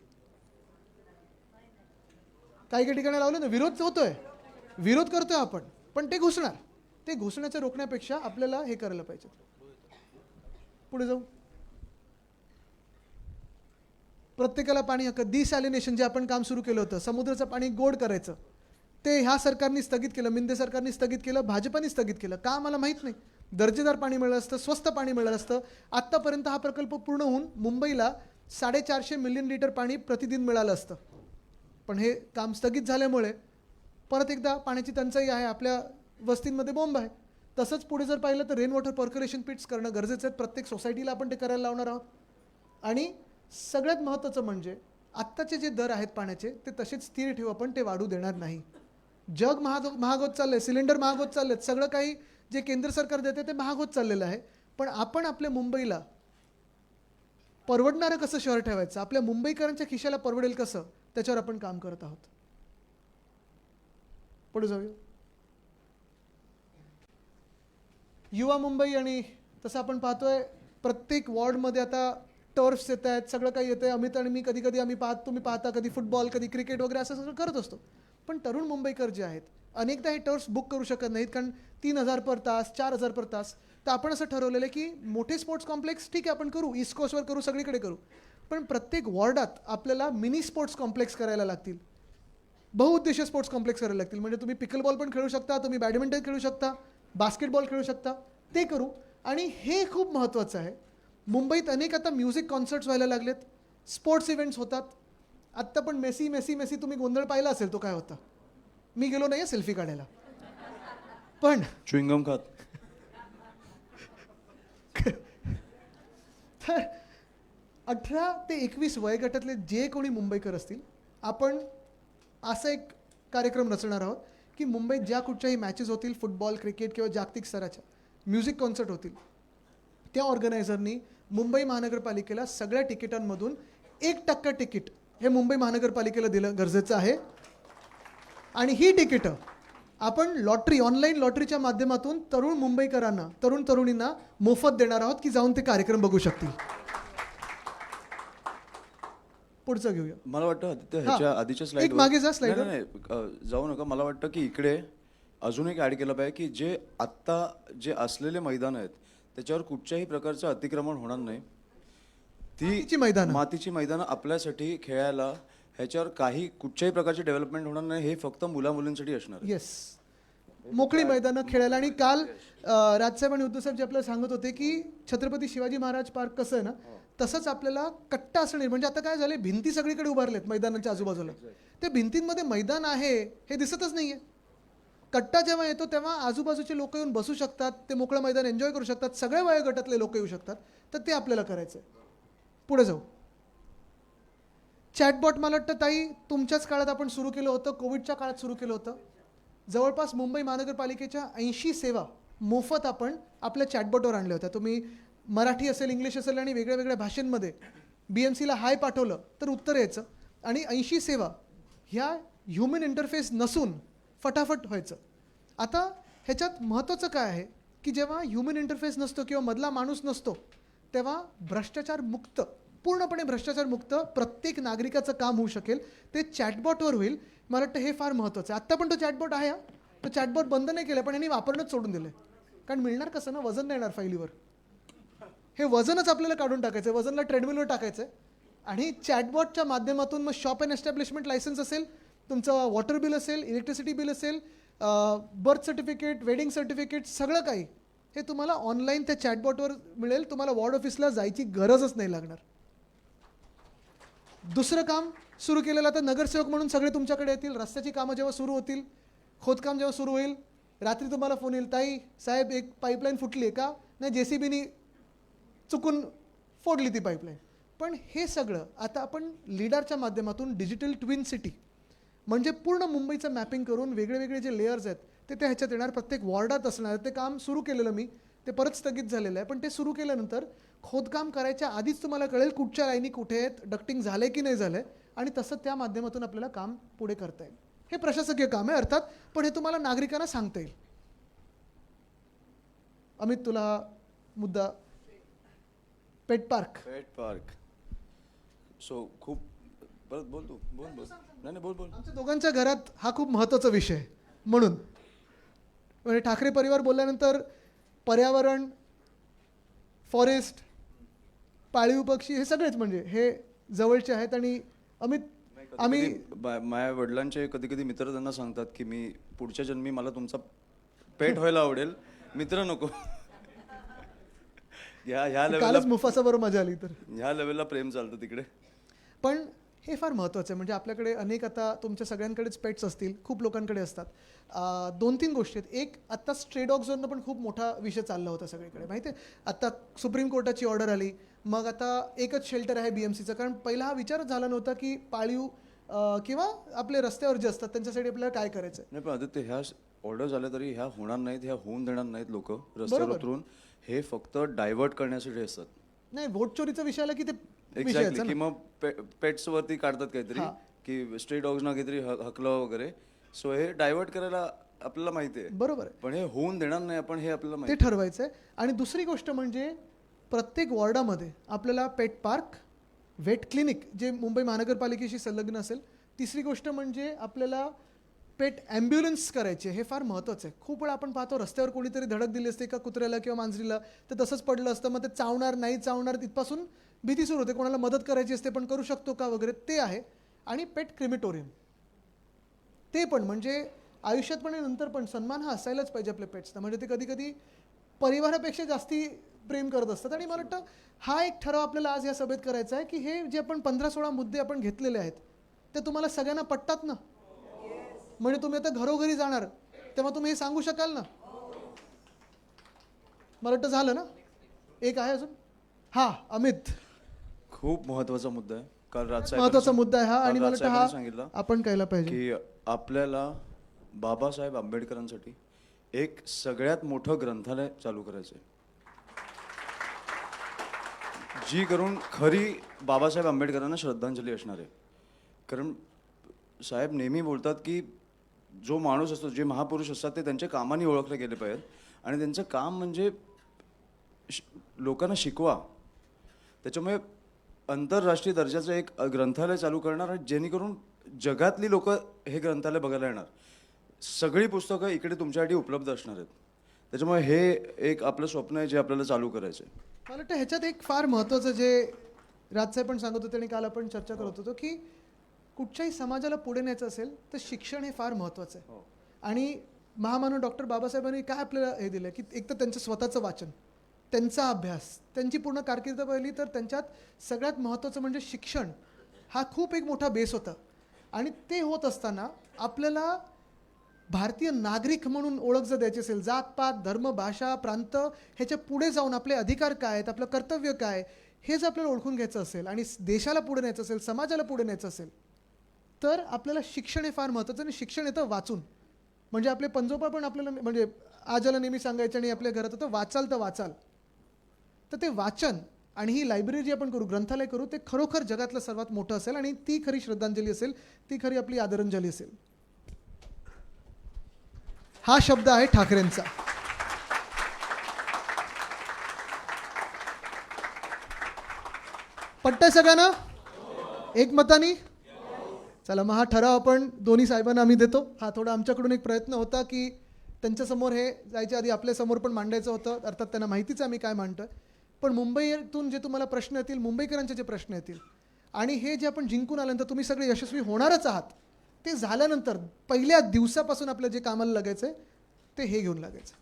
Speaker 2: काही ठिकाणी लावले ना. विरोध होतोय, विरोध करतोय आपण, पण ते घुसणार. ते घुसण्याचं रोखण्यापेक्षा आपल्याला हे करायला पाहिजे. पुढे जाऊ. प्रत्येकाला पाणी हक्क, डिसॅलिनेशन जे आपण काम सुरू केलं होतं, समुद्राचं पाणी गोड करायचं, ते ह्या सरकारने स्थगित केलं, मिंदे सरकारने स्थगित केलं, भाजपाने स्थगित केलं. का मला माहीत नाही. दर्जेदार पाणी मिळालं असतं, स्वस्त पाणी मिळालं असतं. आत्तापर्यंत हा प्रकल्प पूर्ण होऊन मुंबईला 450 मिलियन लिटर पाणी प्रतिदिन मिळालं असतं. पण हे काम स्थगित झाल्यामुळे परत एकदा पाण्याची टंचाई आहे, आपल्या वस्तींमध्ये बोंब आहे. तसंच पुढे जर पाहिलं तर रेन वॉटर पर्क्युलेशन पिट्स करणं गरजेचं आहे. प्रत्येक सोसायटीला आपण ते करायला लावणार आहोत. आणि सगळ्यात महत्त्वाचं म्हणजे आत्ताचे जे दर आहेत पाण्याचे ते तसेच स्थिर ठेवू आपण, ते वाढू देणार नाही. जग महाग होत चाललं आहे, सिलेंडर महाग होत चालले आहेत, सगळं काही जे केंद्र सरकार देते ते महाग होत चाललेलं आहे. पण आपण आपल्या मुंबईला परवडणारं कसं शहर ठेवायचं, आपल्या मुंबईकरांच्या खिशाला परवडेल कसं, त्याच्यावर आपण काम करत आहोत. पुढे जाऊया. युवा मुंबई, आणि तसं आपण पाहतोय प्रत्येक वॉर्डमध्ये आता टर्फ्स येत आहेत, सगळं काही येतं आहे. अमित आणि मी कधी कधी तुम्ही पाहता कधी फुटबॉल, कधी क्रिकेट वगैरे असं सगळं करत असतो. पण तरुण मुंबईकर जे आहेत अनेकदा हे टर्फ्स बुक करू शकत नाहीत, कारण 3,000 पर तास, 4,000 पर तास. तर आपण असं ठरवलेलं आहे की मोठे स्पोर्ट्स कॉम्प्लेक्स ठीक आहे आपण करू, ईस्ट कोस्टवर करू, सगळीकडे करू. पण प्रत्येक वॉर्डात आपल्याला मिनी स्पोर्ट्स कॉम्प्लेक्स करायला लागतील, बहुउद्देशीय स्पोर्ट्स कॉम्प्लेक्स करायला लागतील. म्हणजे तुम्ही पिकलबॉल पण खेळू शकता, तुम्ही बॅडमिंटन खेळू शकता, बास्केटबॉल खेळू शकता, ते करू. आणि हे खूप महत्त्वाचं आहे. मुंबईत अनेक आता म्युझिक कॉन्सर्ट्स व्हायला लागलेत, स्पोर्ट्स इव्हेंट्स होतात. आत्ता पण मेसी मेसी मेसी तुम्ही गोंधळ पाहिला असेल, तो काय होता. मी गेलो नाही आहे सेल्फी काढायला, पण
Speaker 3: च्युइंगम खात.
Speaker 2: तर 18 ते 21 वयोगटातले जे कोणी मुंबईकर असतील, आपण असा एक कार्यक्रम रचणार आहोत की मुंबईत ज्या कुठच्याही मॅचेस होतील, फुटबॉल, क्रिकेट किंवा जागतिक स्तराच्या म्युझिक कॉन्सर्ट होतील, त्या ऑर्गनायझरनी मुंबई महानगरपालिकेला सगळ्या तिकिटांमधून 1% तिकीट हे मुंबई महानगरपालिकेला दिलं गरजेचं आहे. आणि ही तिकीटं आपण लॉटरी, ऑनलाईन लॉटरीच्या माध्यमातून तरुण मुंबईकरांना, तरुण तरुणींना मोफत देणार आहोत की जाऊन ते कार्यक्रम बघू शकतील. पुढचं घेऊया.
Speaker 3: मला वाटतं ह्याच्या आधीच्या
Speaker 2: एक मागे जा
Speaker 3: स्लाइड.
Speaker 2: slide
Speaker 3: नाही जाऊ नका. मला वाटतं की इकडे अजून एक ॲड केलं पाहिजे की जे आत्ता जे असलेले मैदान आहेत त्याच्यावर कुठच्याही प्रकारचं अतिक्रमण होणार नाही. मातीची मैदानं आपल्यासाठी खेळायला, ह्याच्यावर काही कुठच्याही प्रकारची डेव्हलपमेंट होणार नाही. हे फक्त मुलांसाठी असणार.
Speaker 2: येस, मोकळी मैदानं खेळायला. आणि काल राजसाहेब आणि उद्धवसाहेब जे आपल्याला सांगत होते की छत्रपती शिवाजी महाराज पार्क कसं आहे ना, तसंच आपल्याला कट्टा असणे. म्हणजे आता काय झाले, भिंती सगळीकडे उभारलेत मैदानाच्या आजूबाजूला, त्या भिंतींमध्ये मैदान आहे हे दिसतच नाहीये. कट्टा जेव्हा येतो तेव्हा आजूबाजूचे लोक येऊन बसू शकतात, ते मोकळं मैदान एन्जॉय करू शकतात, सगळ्या वयोगटातले लोक येऊ शकतात. तर ते आपल्याला करायचं आहे. पुढे जाऊ. चॅटबॉट मला वाटतं ताई तुमच्याच काळात आपण सुरू केलं होतं, कोविडच्या काळात सुरू केलं होतं. जवळपास मुंबई महानगरपालिकेच्या 80 सेवा मोफत आपण आपल्या चॅटबॉटवर आणल्या होत्या. तुम्ही मराठी असेल, इंग्लिश असेल आणि वेगळ्या वेगळ्या भाषांमध्ये BMCला हाय पाठवलं तर उत्तर यायचं. आणि 80 सेवा ह्या ह्युमन इंटरफेस नसून फटाफट व्हायचं. आता ह्याच्यात महत्त्वाचं काय आहे की जेव्हा ह्युमन इंटरफेस नसतो किंवा मधला माणूस नसतो तेव्हा भ्रष्टाचार मुक्त, पूर्णपणे भ्रष्टाचार मुक्त प्रत्येक नागरिकाचं काम होऊ शकेल, ते चॅटबॉटवर होईल. मला वाटतं हे फार महत्त्वाचं आहे. आत्ता पण तो चॅटबॉट आहे, तो चॅटबॉट बंद नाही केला, पण यांनी वापरणंच सोडून दिलं. कारण मिळणार कसं ना, वजन नाही येणार फाईलीवर. हे वजनच आपल्याला काढून टाकायचं आहे, वजनला ट्रेडमिलवर टाकायचं आहे. आणि चॅटबॉटच्या माध्यमातून मग शॉप अँड एस्टॅब्लिशमेंट लायसन्स असेल, तुमचं वॉटर बिल असेल, इलेक्ट्रिसिटी बिल असेल, बर्थ सर्टिफिकेट, वेडिंग सर्टिफिकेट, सगळं काही हे तुम्हाला ऑनलाईन त्या चॅटबॉटवर मिळेल. तुम्हाला वॉर्ड ऑफिसला जायची गरजच नाही लागणार. दुसरं काम सुरू केलेलं, आता नगरसेवक म्हणून सगळे तुमच्याकडे येतील. रस्त्याची कामं जेव्हा सुरू होतील, खोदकाम जेव्हा सुरू होईल, रात्री तुम्हाला फोन येईल, ताई साहेब एक पाईपलाईन फुटली आहे का, नाही JCBनी चुकून फोडली ती पाईपलाईन. पण हे सगळं आता आपण लिडारच्या माध्यमातून डिजिटल ट्विन सिटी म्हणजे पूर्ण मुंबईचं मॅपिंग करून वेगळे वेगळे जे लेयर्स आहेत ते त्या ह्याच्यात येणार, प्रत्येक वॉर्डात असणार. ते काम सुरू केलेलं मी, ते परत स्थगित झालेलं आहे. पण ते सुरू केल्यानंतर खोदकाम करायच्या आधीच तुम्हाला कळेल कुठच्या लाईनी कुठे आहेत, डक्टिंग झालं की नाही झालं आहे, आणि तसं त्या माध्यमातून आपल्याला काम पुढे करता येईल. हे प्रशासकीय काम आहे अर्थात, पण हे तुम्हाला नागरिकांना सांगता येईल. अमित, तुला मुद्दा पेट पार्क.
Speaker 3: सो खूप परत बोल तू, बोल. नाही बोल.
Speaker 2: आमच्या दोघांच्या घरात हा खूप महत्त्वाचा विषय आहे. म्हणून म्हणजे ठाकरे परिवार बोलल्यानंतर पर्यावरण, फॉरेस्ट, पाळीव पक्षी हे सगळेच म्हणजे हे जवळचे आहेत. आणि अमित, आम्ही
Speaker 3: माझ्या वडिलांचे कधी कधी मित्र त्यांना सांगतात की मी पुढच्या जन्मी मला तुमचा पेट व्हायला आवडेल, मित्र नको. ह्या लेवलला
Speaker 2: कालच मुफासाबरोबर मजा आली. तर
Speaker 3: ह्या लेवलला प्रेम चालतं तिकडे.
Speaker 2: पण हे फार महत्त्वाचं आहे. म्हणजे आपल्याकडे अनेक, आता तुमच्या सगळ्यांकडेच पेट्स असतील, खूप लोकांकडे असतात. 2-3 गोष्टी आहेत. एक, आत्ता स्ट्रे डॉग्सवरनं पण खूप मोठा विषय चालला होता सगळीकडे, माहिती आहे. आत्ता सुप्रीम कोर्टाची ऑर्डर आली, मग आता एकच शेल्टर आहे BMCचं. कारण पहिला हा विचारच झाला नव्हता की पाळीव किंवा आपले रस्त्यावर जे असतात त्यांच्यासाठी आपल्याला काय करायचं आहे.
Speaker 3: नाही पण आदित्य, ह्या ऑर्डर झाल्या तरी ह्या होणार नाहीत, ह्या होऊन देणार नाहीत लोक रस्त्यावर
Speaker 2: बरोबर.
Speaker 3: उतरून. हे फक्त डायव्हर्ट करण्यासाठी असतात.
Speaker 2: नाही, व्होट चोरीचा विषय आला की ते
Speaker 3: एक्झॅक्टली.
Speaker 2: विषयाचं
Speaker 3: की
Speaker 2: ना.
Speaker 3: मग पेट्स वरती काढतात काहीतरी,
Speaker 2: हां.
Speaker 3: की स्ट्रे डॉग्सना काहीतरी हकलं वगैरे. सो हे डायव्हर्ट करायला आपल्याला माहिती आहे,
Speaker 2: बरोबर आहे.
Speaker 3: पण हे होऊन देणार नाही आपण, हे आपल्याला
Speaker 2: ते
Speaker 3: माहिती
Speaker 2: ठरवायचं आहे. आणि दुसरी गोष्ट म्हणजे प्रत्येक वॉर्डामध्ये आपल्याला पेट पार्क, व्हेट क्लिनिक जे मुंबई महानगरपालिकेशी संलग्न असेल. तिसरी गोष्ट म्हणजे आपल्याला पेट ॲम्ब्युलन्स करायचे. हे फार महत्त्वाचं आहे. खूप वेळा आपण पाहतो रस्त्यावर कोणीतरी धडक दिली असते का कुत्र्याला किंवा मांजरीला, तर तसंच पडलं असतं, मग ते चावणार नाही चावणार तिथपासून भीती सुरू होते. कोणाला मदत करायची असते पण करू शकतो का वगैरे, ते आहे. आणि पेट क्रिमेटोरियम, ते पण म्हणजे आयुष्यात पण आणि नंतर पण सन्मान हा असायलाच पाहिजे आपल्या पेट्सना. म्हणजे ते कधी कधी परिवारापेक्षा जास्ती प्रेम करत असतात. आणि मला वाटतं हा एक ठराव आपल्याला आज या सभेत करायचा आहे की हे जे आपण 15-16 मुद्दे आपण घेतलेले आहेत ते तुम्हाला सगळ्यांना पटतात ना. म्हणजे तुम्ही आता घरोघरी जाणार तेव्हा तुम्ही हे सांगू शकाल ना. मला वाटतं झालं ना. एक आहे अजून. हा अमित,
Speaker 3: खूप महत्वाचा मुद्दा आहे. काल
Speaker 2: महत्वाचा मुद्दा आहे हा. आणि मला वाटतं
Speaker 3: राजसाहेबांनी
Speaker 2: हा
Speaker 3: सांगितलं
Speaker 2: आपण कळला पाहिजे
Speaker 3: की आपल्याला बाबासाहेब आंबेडकरांसाठी एक सगळ्यात मोठं ग्रंथालय चालू करायचं आहे, जी करून खरी बाबासाहेब आंबेडकरांना श्रद्धांजली असणार आहे. कारण साहेब नेहमी बोलतात की जो माणूस असतो, जे महापुरुष असतात ते त्यांच्या कामाने ओळखले गेले पाहिजेत. आणि त्यांचं काम म्हणजे लोकांना शिकवा. त्याच्यामुळे आंतरराष्ट्रीय दर्जाचं एक ग्रंथालय चालू करणार, आणि जेणेकरून जगातली लोक हे ग्रंथालय बघायला येणार. सगळी पुस्तकं इकडे तुमच्यासाठी उपलब्ध असणार आहेत. त्याच्यामुळे हे एक आपलं स्वप्न आहे जे आपल्याला चालू करायचं आहे.
Speaker 2: मला वाटतं ह्याच्यात एक फार महत्त्वाचं जे राजसाहेब पण सांगत होते आणि काल आपण चर्चा करत होतो की कुठच्याही समाजाला पुढे न्यायचं असेल तर शिक्षण हे फार महत्त्वाचं आहे. आणि महामानव डॉक्टर बाबासाहेबांनी काय आपल्याला हे दिलं की एक तर त्यांचं स्वतःचं वाचन, त्यांचा अभ्यास, त्यांची पूर्ण कारकीर्द पाहिली तर त्यांच्यात सगळ्यात महत्त्वाचं म्हणजे शिक्षण हा खूप एक मोठा बेस होता. आणि ते होत असताना आपल्याला भारतीय नागरिक म्हणून ओळख जर द्यायची असेल, जातपात, धर्म, भाषा, प्रांत ह्याच्या पुढे जाऊन आपले अधिकार काय आहेत, आपलं कर्तव्य काय, हे जर आपल्याला ओळखून घ्यायचं असेल आणि देशाला पुढे न्यायचं असेल, समाजाला पुढे न्यायचं असेल, तर आपल्याला शिक्षण हे फार महत्त्वाचं. आणि शिक्षण येतं वाचून. म्हणजे आपले पंजोबा पण आपल्याला म्हणजे आजाला नेहमी सांगायचे आणि आपल्या घरात होतं वाचाल तर वाचाल. तर ते वाचन आणि ही लायब्ररी जी आपण करू, ग्रंथालय करू, ते खरोखर जगातलं सर्वात मोठं असेल आणि ती खरी श्रद्धांजली असेल, ती खरी आपली आदरांजली असेल. हा शब्द आहे ठाकरेंचा. पट्टय सगळ्यांना एकमतानी. चला मग हा ठराव आपण दोन्ही साहेबांना आम्ही देतो. हा थोडा आमच्याकडून एक प्रयत्न होता की त्यांच्यासमोर हे जायच्या आधी आपल्यासमोर पण मांडायचं होतं. अर्थात त्यांना माहितीच आहे आम्ही काय मांडतोय. पण मुंबईतून जे तुम्हाला प्रश्न येतील, मुंबईकरांचे जे प्रश्न येतील, आणि हे जे आपण जिंकून आल्यानंतर तुम्ही सगळे यशस्वी होणारच आहात, ते झाल्यानंतर पहिल्या दिवसापासून आपलं जे कामाला लागायचं आहे ते हे घेऊन लागायचं.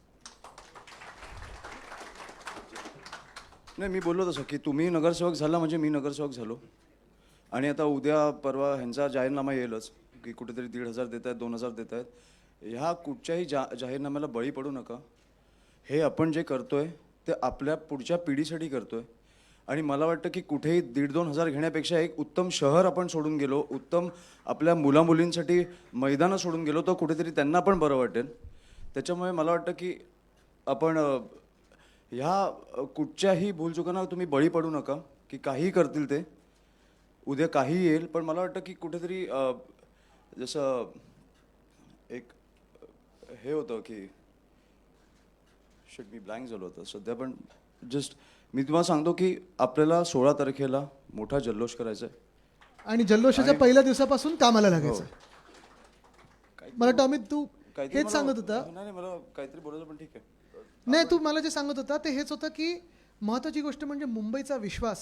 Speaker 3: नाही, मी बोललो तसं की तुम्ही नगरसेवक झाला म्हणजे मी नगरसेवक झालो. आणि आता उद्या परवा ह्यांचा जाहीरनामा येईलच की कुठेतरी 1,500 देत आहेत, 2,000 देत आहेत. ह्या कुठच्याही जाहीरनाम्याला बळी पडू नका. हे आपण जे करतोय ते आपल्या पुढच्या पिढीसाठी करतोय. आणि मला वाटतं की कुठेही 1,500-2,000 हजार घेण्यापेक्षा एक उत्तम शहर आपण सोडून गेलो, उत्तम आपल्या मुलामुलींसाठी मैदानं सोडून गेलो, तर कुठेतरी त्यांना पण बरं वाटेल. त्याच्यामुळे मला वाटतं की आपण ह्या कुठच्याही भूलचुकांना तुम्ही बळी पडू नका. की काहीही करतील ते, उद्या काही येईल. पण मला वाटतं की कुठेतरी जसं एक हे होतं की मी ब्लँक झालो होतं सध्या. पण जस्ट मी तुम्हाला सांगतो की आपल्याला 16 तारखेला मोठा जल्लोष करायचा आहे.
Speaker 2: आणि जल्लोषाच्या पहिल्या दिवसापासून कामाला लागायचं. मला वाटतं अमित तू
Speaker 3: काहीतरी
Speaker 2: हेच
Speaker 3: मला-
Speaker 2: सांगत होता.
Speaker 3: नाही नाही, मला काहीतरी बोलायचं पण ठीक आहे.
Speaker 2: नाही, तू मला जे सांगत होता ते हेच होतं की महत्त्वाची गोष्ट म्हणजे मुंबईचा विश्वास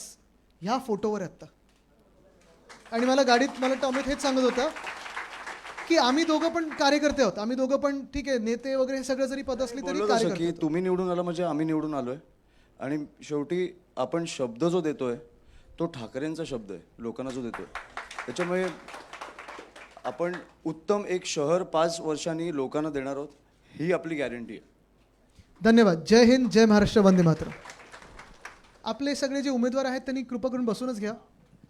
Speaker 2: ह्या फोटोवर आहे आत्ता. आणि मला गाडीत मला वाटतं अमित हेच सांगत होता की आम्ही दोघं पण कार्यकर्ते आहोत. आम्ही दोघं पण ठीक आहे, नेते वगैरे हे सगळं जरी पद असली तरी
Speaker 3: बोललो तसं
Speaker 2: कार्यकर्ते
Speaker 3: की
Speaker 2: आहोत.
Speaker 3: तुम्ही निवडून आला म्हणजे आम्ही निवडून आलोय. आणि शेवटी आपण शब्द जो देतोय तो ठाकरेंचा शब्द आहे, लोकांना जो देतोय. त्याच्यामुळे आपण उत्तम एक शहर 5 वर्षांनी लोकांना देणार आहोत, ही आपली गॅरंटी आहे.
Speaker 2: धन्यवाद. जय हिंद, जय महाराष्ट्र, वंदे मातरम. आपले सगळे जे उमेदवार आहेत त्यांनी कृपा करून बसूनच घ्या.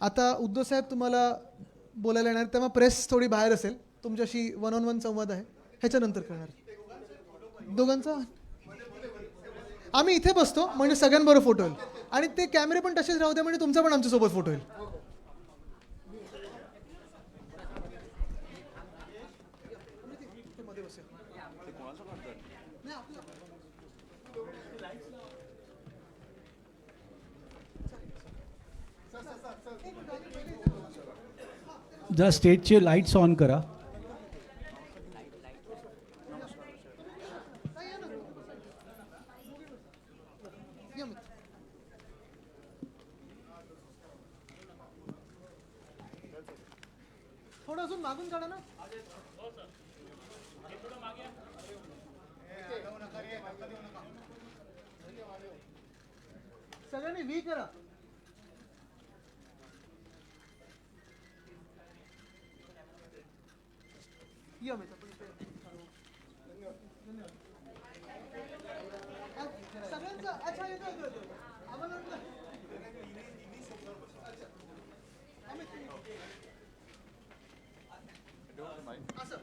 Speaker 2: आता उद्धव साहेब तुम्हाला बोलायला येणार, तेव्हा प्रेस थोडी बाहेर असेल, तुमच्याशी 1-on-1 संवाद आहे, ह्याच्यानंतर करणार. दोघांचा आम्ही इथे बसतो म्हणजे सगळ्यांबरोबर फोटो होईल. आणि ते कॅमेरे पण तसेच राहू द्या म्हणजे तुमचा पण आमच्यासोबत फोटो होईल.
Speaker 1: जरा स्टेजचे लाईट्स ऑन करा.
Speaker 2: या मग. थोडं अजून मागून काढा ना. सगळ्यांनी व्ही करा. या मित्र, आपण इथे. सगळ्यांचा अच्छा येतो आम्हाला वाटलं. अच्छा. असं